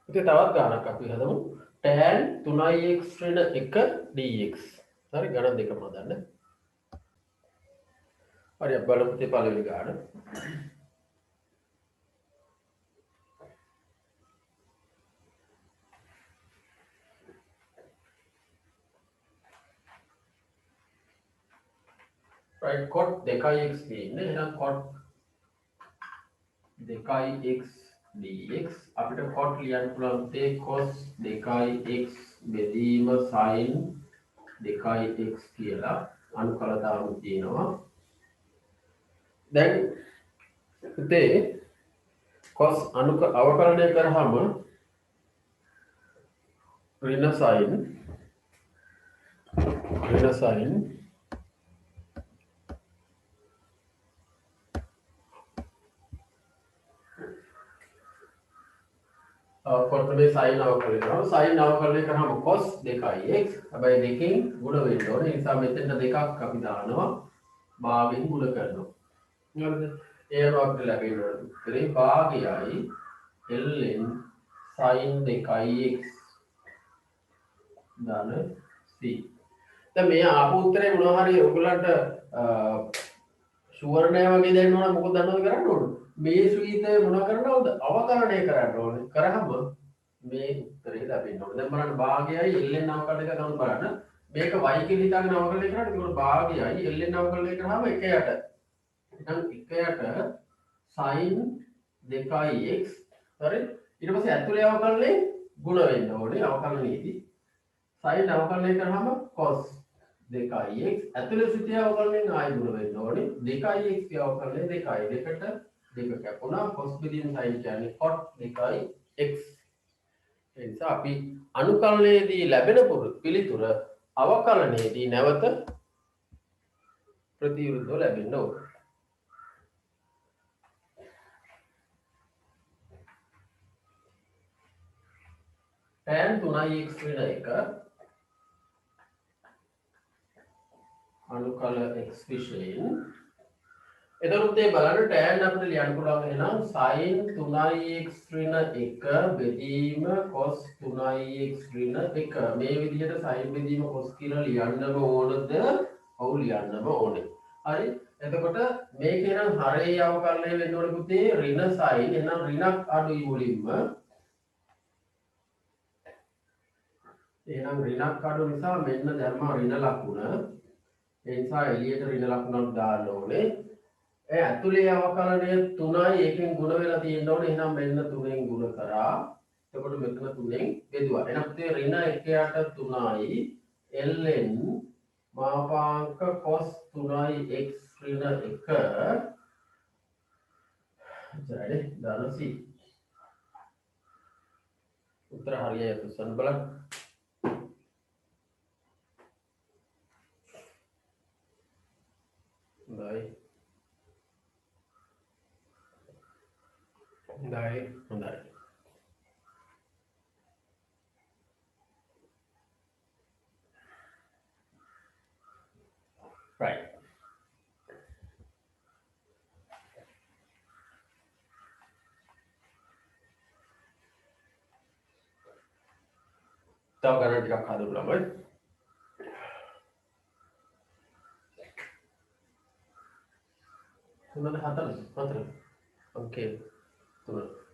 ඉතින් තවත් ගානක් අපි හදමු tan 3x ඍණ 1 dx. හරි ගණන් දෙකම හදන්න. හරි අපි බලමු තේ පළවෙනි ගාන. right cot 2x තියෙන්නේ එහෙනම් cot 2x dx අපිට cot ලියන්න පුළුවන් තේ cos 2x බෙදීම sin 2x කියලා අනුකල දාමු තියෙනවා. දැන් තේ cos අවකලනය කරාම ඍණ sin කොටනේ sin අවකලනය කරනවා sin අවකලනය කරාම cos 2x හැබැයි දෙකෙන් ගුණ වෙන්න ඕනේ. ඒ නිසා මෙතන දෙකක් අපි දානවා භාගයෙන් ගුණ කරනවා. හරිද? ඒ අනුව අපිට ලැබෙන උත්තරේ භාගයයි ln sin 2x දාන c. දැන් මේ ආපු උත්තරේ මොනවා හරි ඔයගලන්ට ෂුවර් නෑ වගේ දැනනවා නම් මොකද දන්නවද කරන්න ඕන? මේ සුවිතය මොනවා කරනවද? අවකලනය කරන්න ඕනේ. කරාම මේ උත්තරේ ලැබෙන්න ඕනේ. දැන් බලන්න භාගයයි ln අවකලනය කරනවා බලන්න. මේක y කියලා හිතාගෙන අවකලනය කරාට ඒක භාගයයි ln අවකලනය කරාම 1යට. එහෙනම් 1යට sin 2x හරි. ඊට පස්සේ ඇතුලේ අවකලනය ගුණ වෙන්න ඕනේ අවකලනයේදී. sin අවකලනය කරාම cos 2x ඇතුලේ සිටිය අවකලනයෙන් ආයි ගුණ වෙන්න ඕනේ 2x ගේ අවකලනය 2යි දෙකට දෙක කැපුණා cos බෙදීම sin කියන්නේ cot 2x. ඒ නිසා අපි අනුකලනයේදී ලැබෙන පිළිතුර අවකලනයේදී නැවත ප්‍රතිවිරුද්ධව ලැබෙන්න ඕනේ. tan 3x ඍණ 1 අනුකල x විශේෂයෙන් එතකොට මේ බලන්න tan අපිට ලියන්න පුළුවන් එහෙනම් sin 3x ඍණ 1 බෙදීම cos 3x ඍණ 1 මේ විදිහට sin බෙදීම cos කියලා ලියන්නම ඕනද? ඔව් ලියන්නම ඕනේ. හරි. එතකොට මේක එනම් හරේ අවකලනය වෙන්න ඕනේ පුතේ ඍණ sin එහෙනම් ඍණක් අඩුයි මුලින්ම. එහෙනම් ඍණක් අඩු නිසා මෙන්න ධර්ම ඍණ ලකුණ. ඒ නිසා එළියට ඍණ ලකුණක් දාන්න ඕනේ. ඒ ඇතුලේ අවකලනය 3යි එකෙන් ගුණ වෙලා තියෙන්න ඕනේ. එහෙනම් මෙන්න 3ෙන් ගුණ කරා. එතකොට මෙතන 3ෙන් බෙදුවා. එහෙනම් පුතේ ඍණ 1යට 3යි ln මාපාංක cos 3x ඍණ 1 ජරේ දාන c. උත්තර හරියයි උස්සන්න බලන්න. හොඳයි. right. තව ගණන් ටිකක් හදමු ළමයි. තුනද හතර. okay. තුන.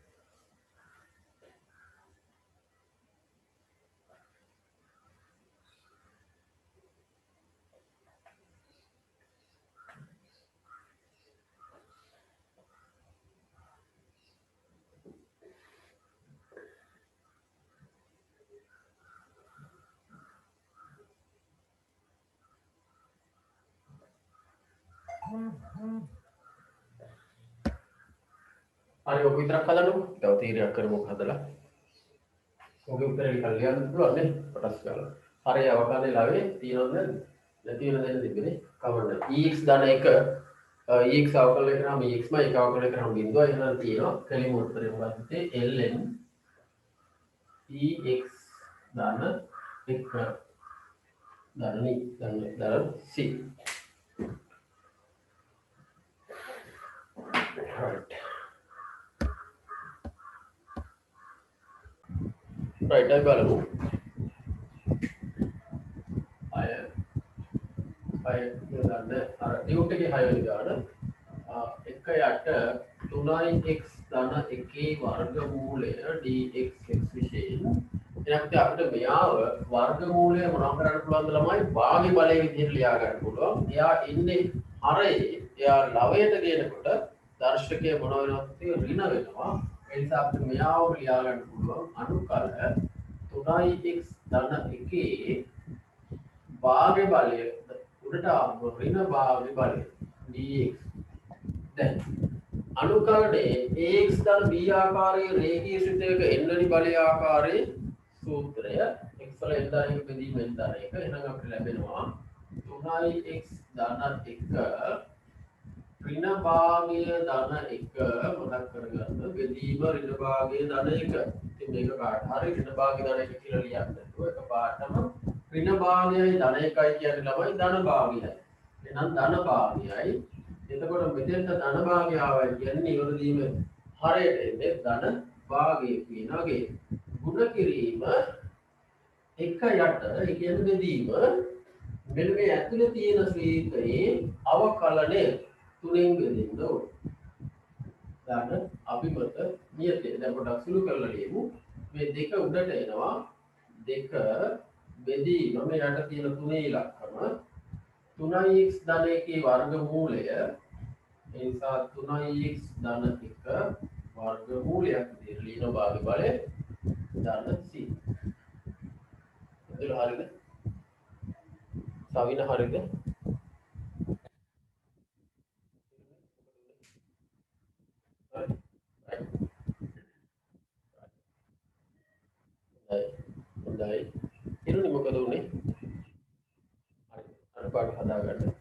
හරි ඔක විතරක් හදන්නකො. තව තීරයක් කරමු හදලා. ඔගේ උත්තරේ නිකන් ලියන්න පුළුවන් නේ කොටස් ගාලා. හරි අවකාශයේ ලාවේ තියෙනවද නැද්ද? නැති වෙන දෙන්න තිබ්බනේ. කවන්න. ex ධන 1 ex අවකලනය කරාම ex මා එක අවකලනය කරාම බිඳුව එහෙනම් තියෙනවා. කෙලිම උත්තරේ මොකක්ද? ln ex ධන 1 ධන c. right. right අපි බලමු 6 කියලා ගන්න අර ඩියුට් එකේ 6 වෙනි ගාන 1 3x ධන 1 වර්ගමූලය dx x විශේෂයෙන් එනකොට අපිට මෙයාව වර්ගමූලය මොනවා කරන්න පුළුවන්ද ළමයි භාග්‍ය බලයේ විදිහට ලියා ගන්න පුළුවන්. එයා ඉන්නේ හරේ එයා ලවයට ගේනකොට දර්ශකය මොන වෙනවද ඍණ වෙනවා. ඒ නිසා අපිට මෙයාව ලියා ගන්න පුළුවන් අනුකල 3x ධන 1 භාග්‍ය බලය උඩට ආව ඍණ භාග්‍ය බලය dx. දැන් අනුකලනේ ax ධන b ආකාරයේ රේඛීය ශ්‍රිතයක එන්නනි බලය ආකාරයේ සූත්‍රය x වල n ධන එක බෙදීම n ධන එක එහෙනම් අපිට ලැබෙනවා 3x ධන 1 ඍණ භාගය ධන 1 මොකක් කරගන්න බෙදීම ඍණ භාගය ධන 1. ඉතින් මේක කාට හරි ඍණ භාගය ධන 1 කියලා ලියන්න. ඒක පාඩම ඍණ භාගයයි ධන 1යි කියන්නේ ළමයි ධන භාගයයි. එහෙනම් ධන භාගයයි. එතකොට මෙතෙන්ට ධන භාගය ආවයි කියන්නේ ඉවරදීම හරයට එන්නේ ධන භාගය කියන වගේ. ගුණ කිරීම එක යට ඒ කියන්නේ බෙදීම මෙන්න මේ ඇතුලේ තියෙන ශ්‍රීතයේ අවකලනය තුනෙන් බෙදෙන්න ඕනේ. දාන්න අභිමත නියතය. දැන් පොඩ්ඩක් සුළු කරලා ලියමු. මේ දෙක උඩට එනවා. දෙක බෙදීම මේ යට තියෙන තුනේ ඉලක්කම 3x ධන 1 වර්ගමූලය ඒ නිසා 3x ධන 1 වර්ගමූලයක් විදිහට ලියන භාග බලය ධන c. එතන හරියද? සවින හරියද? හොඳයි. ඊළඟ මොකද උනේ? හරි. අර පාඩු හදාගන්න.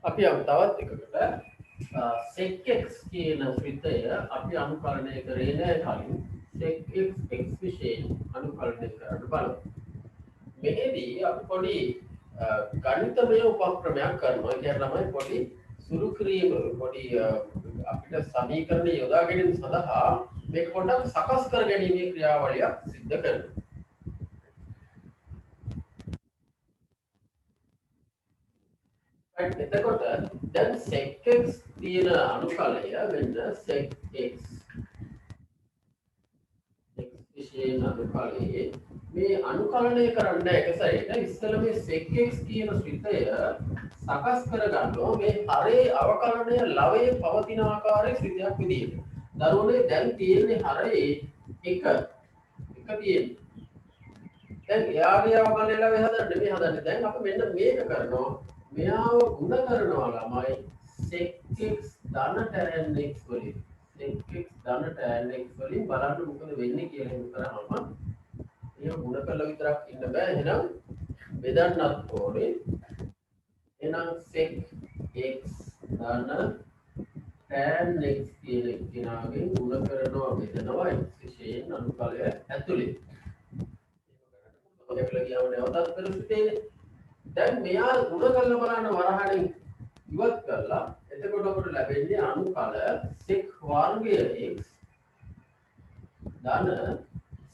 අපි යමු තවත් එකකට sec x කියන ශ්‍රිතය අපි අනුකලනය කරේ නැහැ කලින් sec x x විශේෂ අනුකලනය කරන්න බලමු. මෙහිදී අපි පොඩි ගණිතමය උපක්‍රමයක් කරනවා. ඒ කියන්නේ තමයි පොඩි සුළු ක්‍රියාව පොඩි අපිට සමීකරණ යොදා ගැනීම සඳහා මේක පොඩ්ඩක් සකස් කර ගැනීමේ ක්‍රියාවලියක් සිද්ධ කරනවා. එතකොට දැන් sec x තියෙන අනුකලය වෙන්න sec x විශේෂ අනුකලයේ මේ අනුකලනය කරන්න එක සැරේට ඉස්සෙල්ලා මේ sec x කියන ශ්‍රිතය සකස් කරගන්නවා මේ හරේ අවකලනය ලවයේ පවතින ආකාරයේ ශ්‍රිතයක් විදිහට. දරුවනේ දැන් තියෙන්නේ හරේ එක තියෙන්නේ. දැන් එයාගේ අවකලනය ලවය හදන්න මේ හදන්නේ. දැන් අපි මෙන්න මේක කරනවා. මෙයාව ගුණ කරනවා ළමයි sec x ධන tan x වලින් sec x ධන tan x වලින් බලන්න මොකද වෙන්නේ කියලා හිත කරාම ඒක ගුණ කරලා විතරක් ඉන්න බෑ එහෙනම් බෙදන්නත් ඕනේ එහෙනම් sec x ධන tan x කියන එකනාගෙන් ගුණ කරනවා බෙදනවා x විශේෂයෙන් අනුකලය ඇතුලේ ඒක කරලා ගියාම නැවතත් පෙරසිතේනේ දැන් මෙයා ගුණ කරලා බලන්න වරහණින් ඉවත් කරලා එතකොට අපට ලැබෙන්නේ අනුකල sec වර්ගය x ධන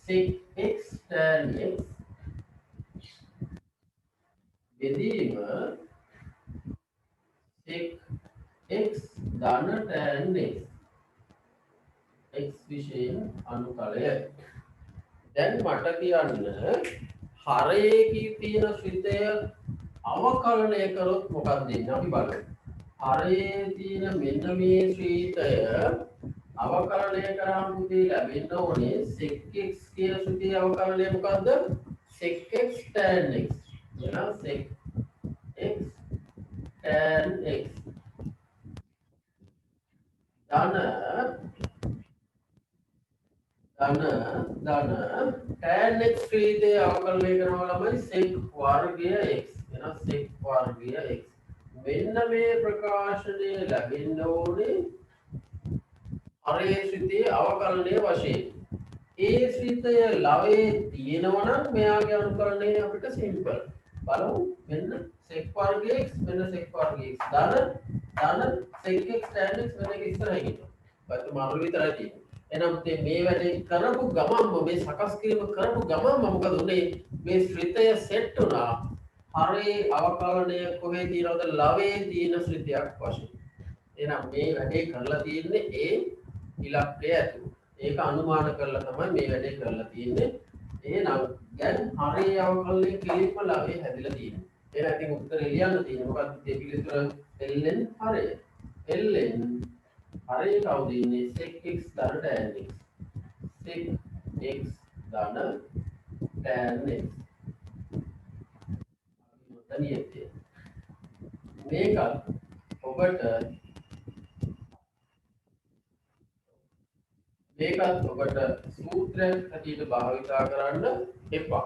sec x tan x බෙදීම sec x ධන tan x x විශේෂ අනුකලය. දැන් මට කියන්න හරේ කී තියෙන ශ්‍රිතය අවකලනය කරොත් මොකක්ද දෙන්නේ අපි බලමු. හරේ තියෙන මෙන්න මේ ශ්‍රිතය අවකලනය කරාම පුතේ ලැබෙන්න ඕනේ sec x කියන ශ්‍රිතයේ අවකලනය මොකද්ද? sec x tan x. එහෙනම් sec x tan x ධන ධන tan x ක්‍රියාවේ අවකලනය කරනවා ළමයි sec වර්ගය x එන sec වර්ගය x මෙන්න මේ ප්‍රකාශනය ලැබෙන්න ඕනේ හරේ ශ්‍රිතයේ අවකලනය වශයෙන් ඒ ශ්‍රිතය ලවයේ තියෙනවා නම් මෙයාගේ අනුකලනය අපිට සිම්පල් බලමු මෙන්න sec වර්ගය x මෙන්න sec වර්ගය x ධන sec x tan x වෙන එක ඉස්සරහින් ඉන්නවා බත් මාරු විතරයි තියෙන්නේ එනම් මේ වැඩේ කරපු ගමන්ම මේ සකස් කිරීම කරපු ගමන්ම මොකද උනේ මේ ශ්‍රිතය සෙට් වුණා හරේ අවකලනය කොහේ තියෙනවද ලවයේ තියෙන ශ්‍රිතයක් වශයෙන් එහෙනම් මේ වැඩේ කරලා තියෙන්නේ ඒ ඉලක්කය ඇතුළු ඒක අනුමාන කරලා තමයි මේ වැඩේ කරලා තියෙන්නේ එහෙනම් දැන් හරේ අවකලනය කිරීම ලවයේ හැදිලා තියෙන්නේ එහෙනම් ඉතින් උත්තරේ ලියන්න තියෙන්නේ මොකක්ද මේ පිළිතුර ln හරය ln හරේ කවුද ඉන්නේ sec x ධන tan x sec x ධන tan x මේකත් ඔබට සූත්‍රයක් හැටියට භාවිතා කරන්න එපා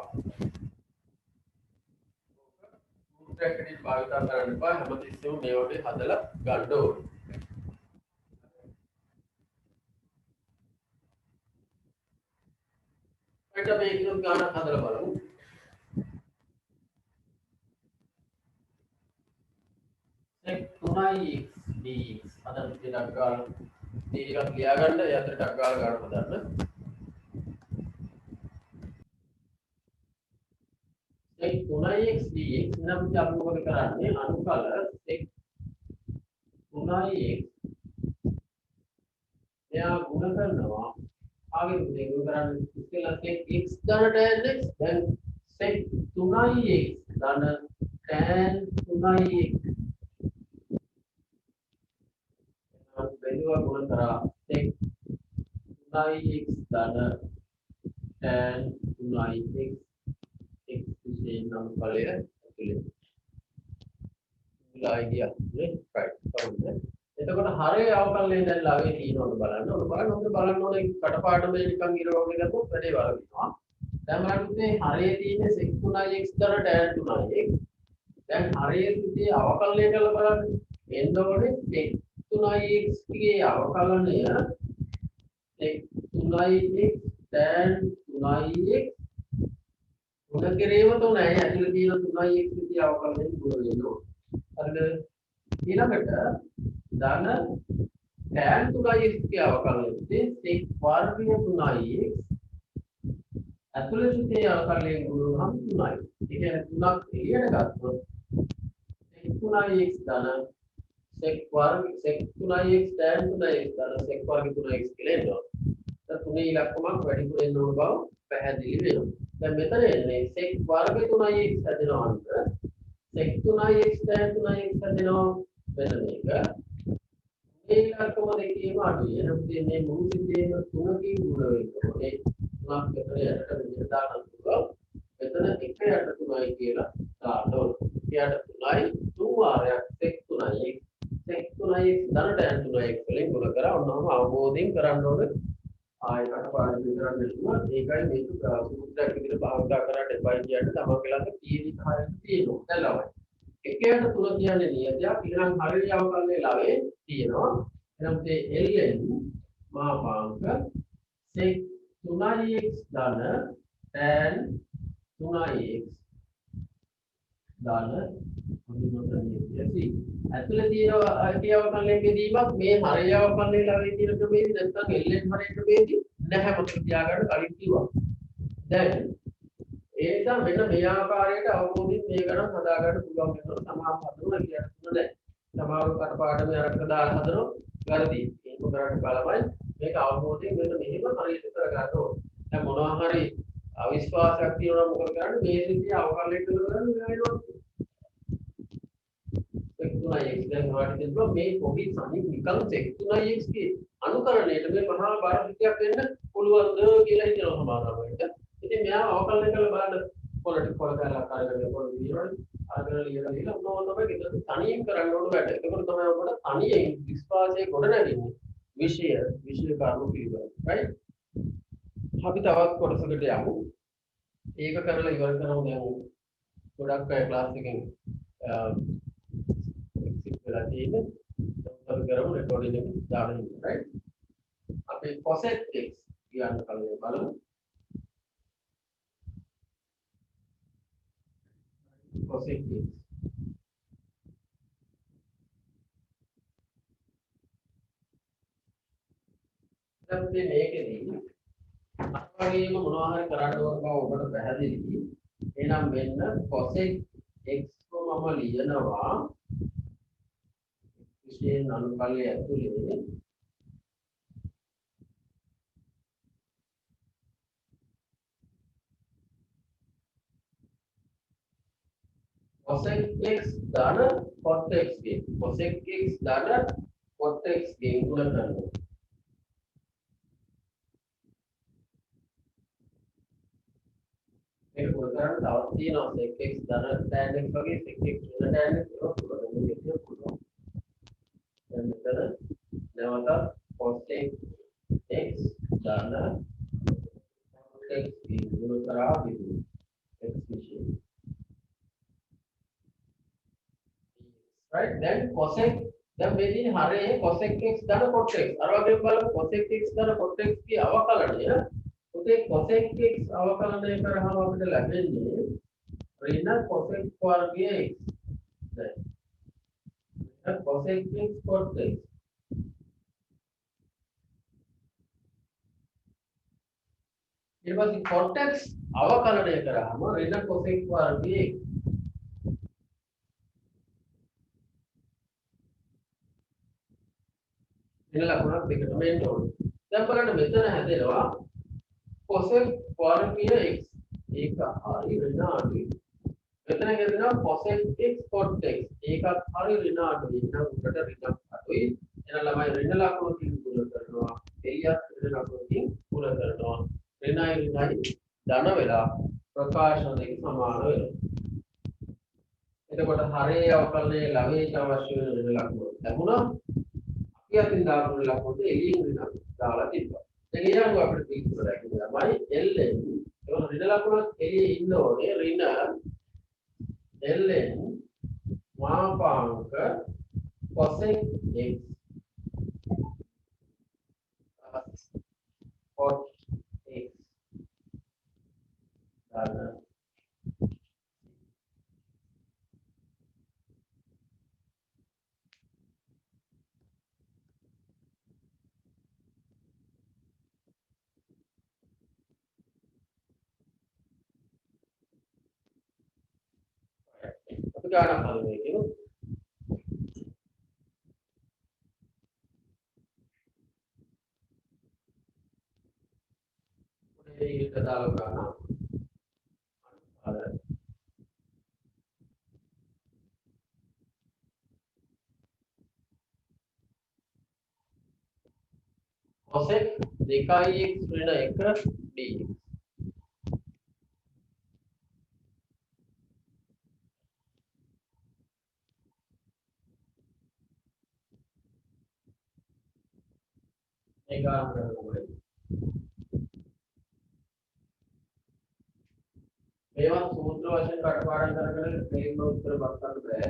සූත්‍රයක් හැටියට භාවිතා කරන්න එපා හැමතිස්සෙම මේ වගේ හදලා ගන්න ඕනේ ඊට මේකෙන් ගානක් හදලා බලමු sec 3x dx අද ටිකක් ගාලා ටිකක් ලියා ගන්න යතර ටක් ගාලා ගන්න හදන්න sec 3x dx නම් අපි මොකද කරන්නේ අනුකල sec 3x එයා ගුණ කරනවා आगे गुण करන්නේ ඉස්සෙල්ලා sec x ධන tan x දැන් sec 3x ධන tan 3x බෙදුවා ගුණ කරා sec 3x ධන tan 3x x විශේෂ නම් ඵලය ඇතුලේ ඉලයිදියා නේ රයිට් හරිද එතකොට හරේ අවකලනය දැන් ළඟේ තියෙනවද බලන්න බලන්න ඕනේ කටපාඩම නිකන් ඉර වගේ ගත්තොත් වැඩේ වලවිනවා දැන් බලන්න මේ හරේ තියෙන sec 3x ධන tan 3x දැන් හරේ සිටේ අවකලනය කරලා බලන්න එන්න ඕනේ sec 3x ගේ අවකලනය sec 3x tan 3x ගුණ කිරීම තුනයි ඇතුළේ තියෙන 3x සිටේ අවකලනය ගුණ වෙනවා හරිද ඊළඟට ධන tan 3x ගේ අවකලනයේ sec වර්ගය 3x ඇතුළේ සිටේ අවකලනය ගුණ නම් 3යි ඒ කියන්නේ 3ක් එළියට ගත්තොත් sec 3x ධන sec वर्ग sec 3x tan 3x ධන sec वर्ग 3x කියලා එනවා. දැන් තුනේ ඉලක්කමක් වැඩිපුර එන්න ඕන බව පැහැදිලි වෙනවා. දැන් මෙතන එන්නේ sec वर्ग 3x හදනවන්ට sec 3x tan 3x හදනවා මෙන්න මේක. මේ ඉලක්කම දෙකේම අඩුයි. එහෙනම් මේ මුළු සිද්ධියේම 3කින් ගුණ වෙනවා. ඒ 3ක් මෙතන යටට මෙතන දාන්න පුළුවන්. මෙතන 1 යට 3යි කියලා දාන්න ඕන. 1 යට 3යි 3 වාරයක් sec 3x sec 3x ධන tan 3x වලින් ගුණ කරා ඔන්නම අවබෝධයෙන් කරන්න ඕනේ ආයෙ කටපාඩම් විතරක් නෙවෙයි ඒකයි මේක සූත්‍රයක් විදිහට භාවිතා කරලා දෙපයි කියන්නේ තමන්ගේ ළඟ තීරි කාර්යයක් තියෙනවා දැලවයි එකයට 3 කියන්නේ නියතයක් ඊළඟ හරිය අවකලනයේ ලවේ තියෙනවා එහෙනම් මේ ln මාපාංක sec 3x ධන tan 3x ධන මොනිමතනියසි ඇතුළේ තියෙන අවකලනයේ බෙදීමක් මේ හරිය අවකලනයේ ළඟේ තියෙන ප්‍රභේදය නැත්නම් ln හරිය ප්‍රභේදය නැහැ මත තියාගන්න කලින් කිව්වා. දැන් ඒ නිසා මෙන්න මේ ආකාරයට අවබෝධයෙන් මේ ගණන් හදා ගන්න පුළුවන් වෙනවා සමාන හදනවා කියන්නේ නැහැ. සමාන කටපාඩම අරක දාලා හදනවා වැරදි. ඒක කරාට බලමයි මේක අවබෝධයෙන් මෙන්න මෙහෙම හරියට කරගන්න ඕනේ. දැන් මොනවා හරි අවිශ්වාසයක් තියෙනවා මොකද කරන්නේ මේ විදිහේ අවකලනය කරන වෙනවා. sec 3x දැන් ඔයාලට දෙන්නවා මේ පොඩි සමි නිකන් sec 3x ගේ අනුකරණයට මේ මහා බාහිරයක් වෙන්න පුළුවන්ද කියලා හිතනවා සමහරවිට. ඉතින් මෙයා අවකලනය කරලා බලන්න පොළ කරලා කරගෙන පොළ විදියට අරගෙන ලියලා මොනවා තමයි ඒක තනියෙන් කරන්න ඕන වැඩ. ඒකකොට තමයි ඔබට තනියෙන් විශ්වාසය ගොඩ නැගෙන්නේ. විෂය කර්ම පිළිබඳ. right? අපි තවත් කොටසකට යමු. ඒක කරලා ඉවර කරමු දැන්. ගොඩක් අය ක්ලාස් එකෙන් එක්සිට් වෙලා තියෙන්නේ. අපි කරමු රෙකෝඩින් එක දාලා ඉන්න රයිට්. අපි cosec x කියන්න කලින් බලමු. cosec x දැන් මේකෙදී අත්වගේම මොනවා හරි කරන්න ඕන බව ඔබට පැහැදිලි. එහෙනම් මෙන්න cosec x කො මම ලියනවා විශේෂ අනුකල්ලය ඇතුලේ cosec x ධන cot x ගේ cosec x ධන cot x ගේ ගුණ කරනවා. ඒක ගුණ කරන්න තවත් තියෙනවා sec x ධන tan x වගේ sec x ධන tan x ඒක පුළුවන්. දැන් මෙතන නැවත cosec x ධන cot x ගේ ගුණ කරා විදිහට x විශේෂ right then cosec දැන් මේ තියෙන හරේ cosec x ධන cot x අර වගේම බලමු cosec x ධන cot x ගේ අවකලනය උදේ cosec x අවකලනය කරාම අපිට ලැබෙන්නේ ඍණ cosec වර්ගය x දැන් cosec x cot x ඊට පස්සේ cot x අවකලනය කරාම ඍණ cosec වර්ගය x වෙන ලකුණක් දෙකටම එන්න ඕනේ. දැන් බලන්න මෙතන හැදෙනවා cosec වර්ගය x. ඒක හරි ඍණ අඩුයි. මෙතන හැදෙනවා cosec x cot x. ඒකත් හරි ඍණ අඩුයි. එහෙනම් උඩට ඍණ අඩුයි. එහෙනම් ළමයි ඍණ ලකුණකින් ගුණ කරනවා. එළියත් ඍණ ලකුණකින් ගුණ කරනවා. ඍණයි ධන වෙලා ප්‍රකාශන දෙක සමාන වෙනවා. එතකොට හරේ අවකලනයේ ළමයට අවශ්‍ය වෙන ඍණ ලකුණ ලැබුණා. අතින් දාපු ලකුණු එළියෙන් වෙනවා දාලා තිබ්බා. දැන් ඊළඟ අපිට පිළිතුර දැක්කේ තමයි ln ඒක ඍණ ලකුණක් එළියේ ඉන්න ඕනේ ඍණ ln මාපාංක cosec x cot x ධන අපි ගානක් බලමු කියමු. ඒක දාලා ගන්න. cosec 2x ඍණ 1 dx ඒක ආරම්භ මේවා සූත්‍ර වශයෙන් කටපාඩම් කරගෙන තේරුම උත්තර බස්සන්න බෑ.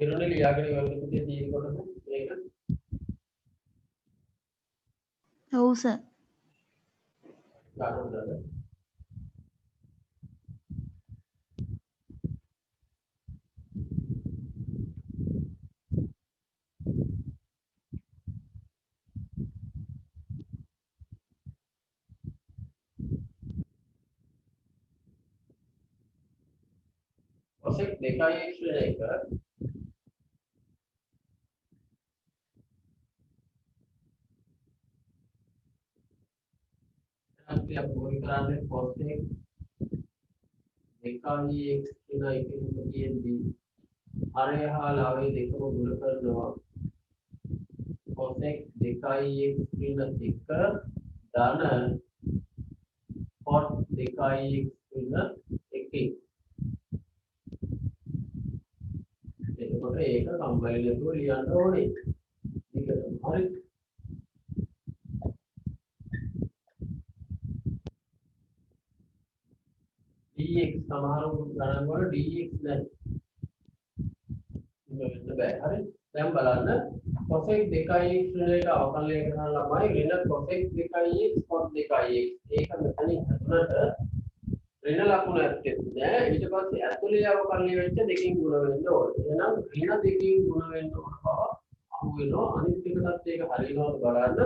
ඉරුණේ ලියාගෙන ඉවරනකොට තියෙන කොටස මේක. ඔව් සර්. ගන්නවද? cosec 2x ඍණ 1 ඒක අපි අපෝරි කරන්නේ cos x දෙකයි x කියන එකෙන් තියෙද්දී හරය හා ලාභය දෙකම ගුණ කරනවා cos x දෙකයි x කියන එක ධන cos දෙකයි x කියන එකේ එතකොට ඒක කම්බයින් එකව ලියන්න ඕනේ ඒකටම හරි dx සමහර ගණන් වල dx නැහැ වෙන්න බෑ හරි දැන් බලන්න cos x 2x කියන එක අවකලනය කරන ළමයි ඍණ cos x 2x cos 2x ඒක මෙතනින් හඳුනට ඍණ ලකුණ ඇත්තේ නෑ ඊට පස්සේ ඇතුලේ අවකලනය වෙච්ච දෙකකින් ගුණ වෙන්න ඕනේ එහෙනම් ඍණ දෙකකින් ගුණ වෙන්න ඕන බව අහු වෙනවා අනිත් එකටත් ඒක හරියනවද බලන්න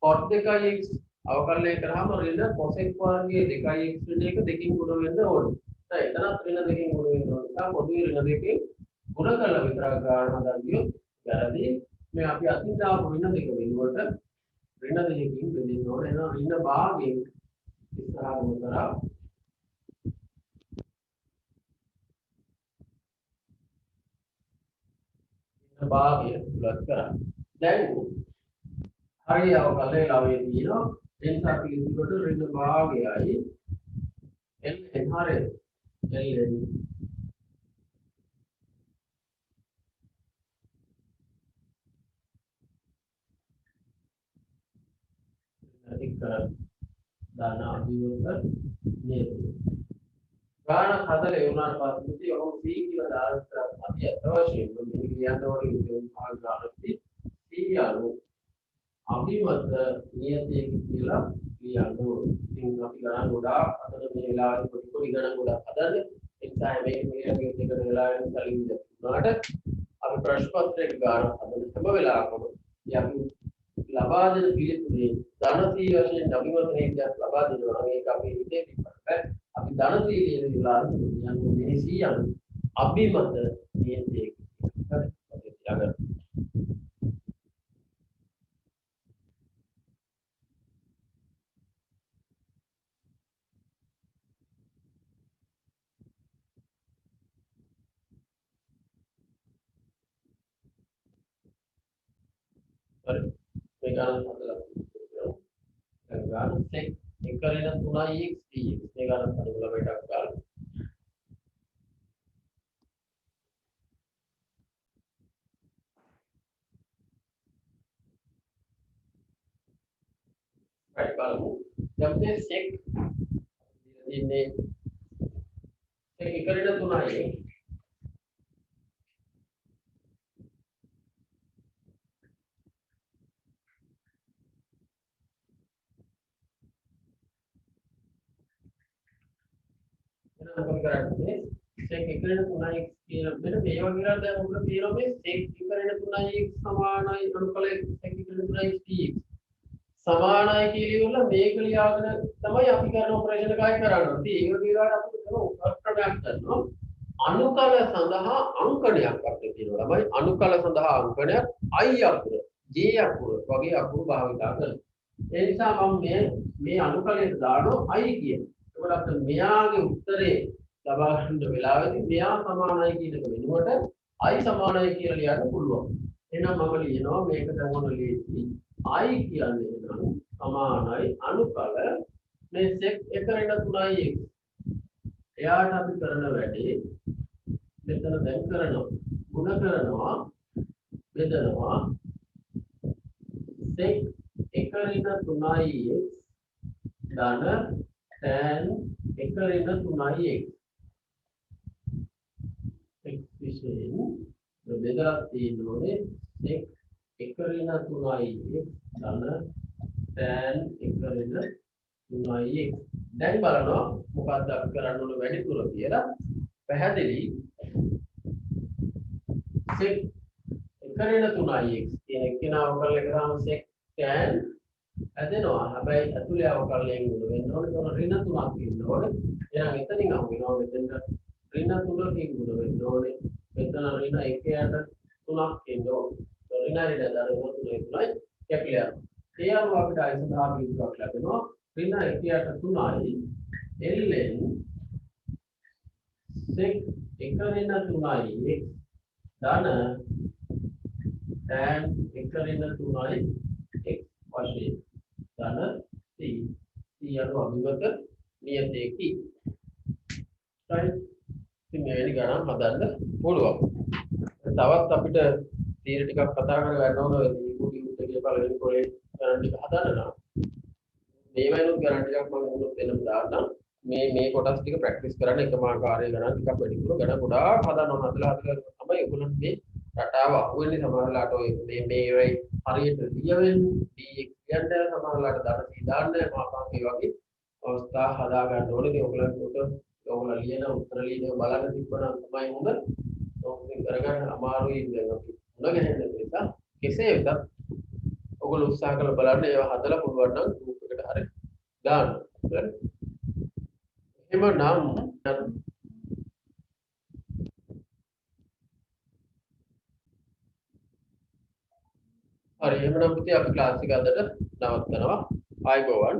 cos 2x අවකලනය කරාම ඍණ cos x වර්ගයේ 2x වෙන එක දෙකකින් ගුණ වෙන්න ඕනේ දැන් එතනත් ඍණ දෙකකින් ගුණ වෙන්න ඕනේ ඒක පොදුවේ ඍණ දෙකකින් ගුණ කරලා විතරක් ගන්න හදන් ගියොත් වැරදි මේ අපි අතින් දාපු ඍණ දෙක වෙනුවට ඍණ දෙකකින් බෙදෙන්න ඕනේ එහෙනම් ඍණ භාගයෙන් ඉස්සරහටම කරා ඍණ භාගය පුලත් කරා දැන් හරිය අවකලනය ලාභය තියෙනවා ඒ නිසා අපි ඉදිරියට ඍණ භාගයයි ln හරිය ln अधिक दाना अभिवर्ग ने कारण खातर एवनार पासुती और सी की दाल अति अवश्य में ज्ञान और भाग जानती सी यारो अभिमत नियति කියලා ලියන්න ඉතින් අපි ගණන් ගොඩාක් අතන මේ වෙලාවේ පොඩි ගණන් ගොඩාක් හදන්නේ ඒ නිසා මේ දෙකට වෙලාවෙන් කලින් දුන්නාට අපි ප්‍රශ්න පත්‍රයක ගන්න හදන හැම වෙලාවකම අපි ලබා දෙන පිළිතුරේ ධනශීල වශයෙන් අභිමතනයක් ලබා දෙනවා නම් ඒක අපේ හිතේ පිටපත් අපි ධනශීලී වෙලා යන්නේ මේ 100 අභිමත නියතයේ හරි අපි ඊළඟ හරි මේ ගණන් හදලා ගණන් sec 1/3x dx මේ ගණන් හදලා බයිටක් ගන්න right බලමු දැන් මේ sec ඉන්නේ sec 1/3x අපි කරන්නේ sec 1/3x කියන මෙන්න මේ වගේ දැන් උඩ තියෙනවා මේ sec 1/3x සමානයි අනුකල sec 1/3x dx සමානයි කියලා මේක ලියාගෙන තමයි අපි කරන ඔපරේෂන් එකයි කරන්නේ. ඉතින් ඒක කියලා අපි කරන උත්තරයක් ගන්නවා. අනුකල සඳහා අංකණයක් අපිට තියෙනවා. ළමයි අනුකල සඳහා අංකණයක් i අකුර, j අකුර වගේ අකුරු භාවිතා කරනවා. ඒ නිසා මම මේ අනුකලයට දානවා i කියන. ඒකට අපිට මෙයාගේ උත්තරේ ලබා ගන්න වෙලාවෙදී මෙයා සමානයි කියන එක වෙනුවට i සමානයි කියලා ලියන්න පුළුවන්. එහෙනම් මම ලියනවා මේකට මොන ලේසි i කියන්නේ නම් සමානයි අනුකල මේ sec 1/3x එයාට අපි කරන වැඩේ මෙතන දැන් කරනවා ගුණ කරනවා බෙදනවා sec 1/3x ධන tan 1/3x x විශේෂයෙන් බෙදලා තියෙන්නේ sec 1/3x ධන tan 1/3x දැන් බලනවා මොකක්ද අපි කරන්න ඕන වැඩිපුර කියලා පැහැදිලි sec 1/3x කියන එක නාම කරලා කරාම sec tan ඇදෙනවා හැබැයි ඇතුලේ අවකලනයෙන් උඩ වෙන්න ඕනේ ඒක ඍණ 3ක් ඉන්න ඕනේ එහෙනම් එතනින් අහු වෙනවා මෙතෙන්ට ඍණ 3කින් උඩ වෙන්න ඕනේ මෙතන ඍණ 1යට 3ක් ඉන්න ඕනේ ඍණ 2 දරන 3යි කැපිලා ඒ අනුව අපිට අයිසන්හාර්ට් විස්තරයක් ලැබෙනවා ඍණ 1/3යි ln sec 1/3යි x ධන tan 1/3යි x වශයෙන් ධන c c අනුව අභිමත නියතයකි. right ඉතින් මේනි ගණන් හදන්න පුළුවන්. තවත් අපිට තීර ටිකක් කතා කරගන්න ඕන ඔය දීපු විමුක්තිය පළවෙනි පොලේ ගණන් ටික හදන්න නම් මේ වෙනුත් ගණන් ටිකක් මම උනොත් වෙනම දාන්න මේ කොටස් ටික ප්‍රැක්ටිස් කරන්න එකම ආකාරයේ ගණන් ටිකක් වැඩිපුර ගණන් ගොඩාක් හදන්න ඕන හදලා තමයි ඔයගොල්ලෝ මේ රටාව අහුවෙන්නේ සමහරලාට ඔය මේ හරියට ලියවෙන්නේ dx කියන්නේ සමහරලාට දඩ c දාන්න මාපාන් මේ වගේ අවස්ථා හදා ගන්න ඕනේ. ඒ ඔයගොල්ලෝ ලියන උත්තර ලියන බලන්න තිබ්බනම් තමයි හොඳ. ඔක්කොම කරගන්න අමාරුයි දැන් අපි මුණ ගැහෙන්න නිසා කෙසේ වෙතත් ඔයගොල්ලෝ උත්සාහ කරලා බලන්න ඒවා හදලා පුළුවන් නම් ගෲප් එකට හරි දාන්න. එහෙමනම් හරි එහෙමනම් පුතේ අපි ක්ලාස් එක අදට නවත්තනවා. ආයුබෝවන්.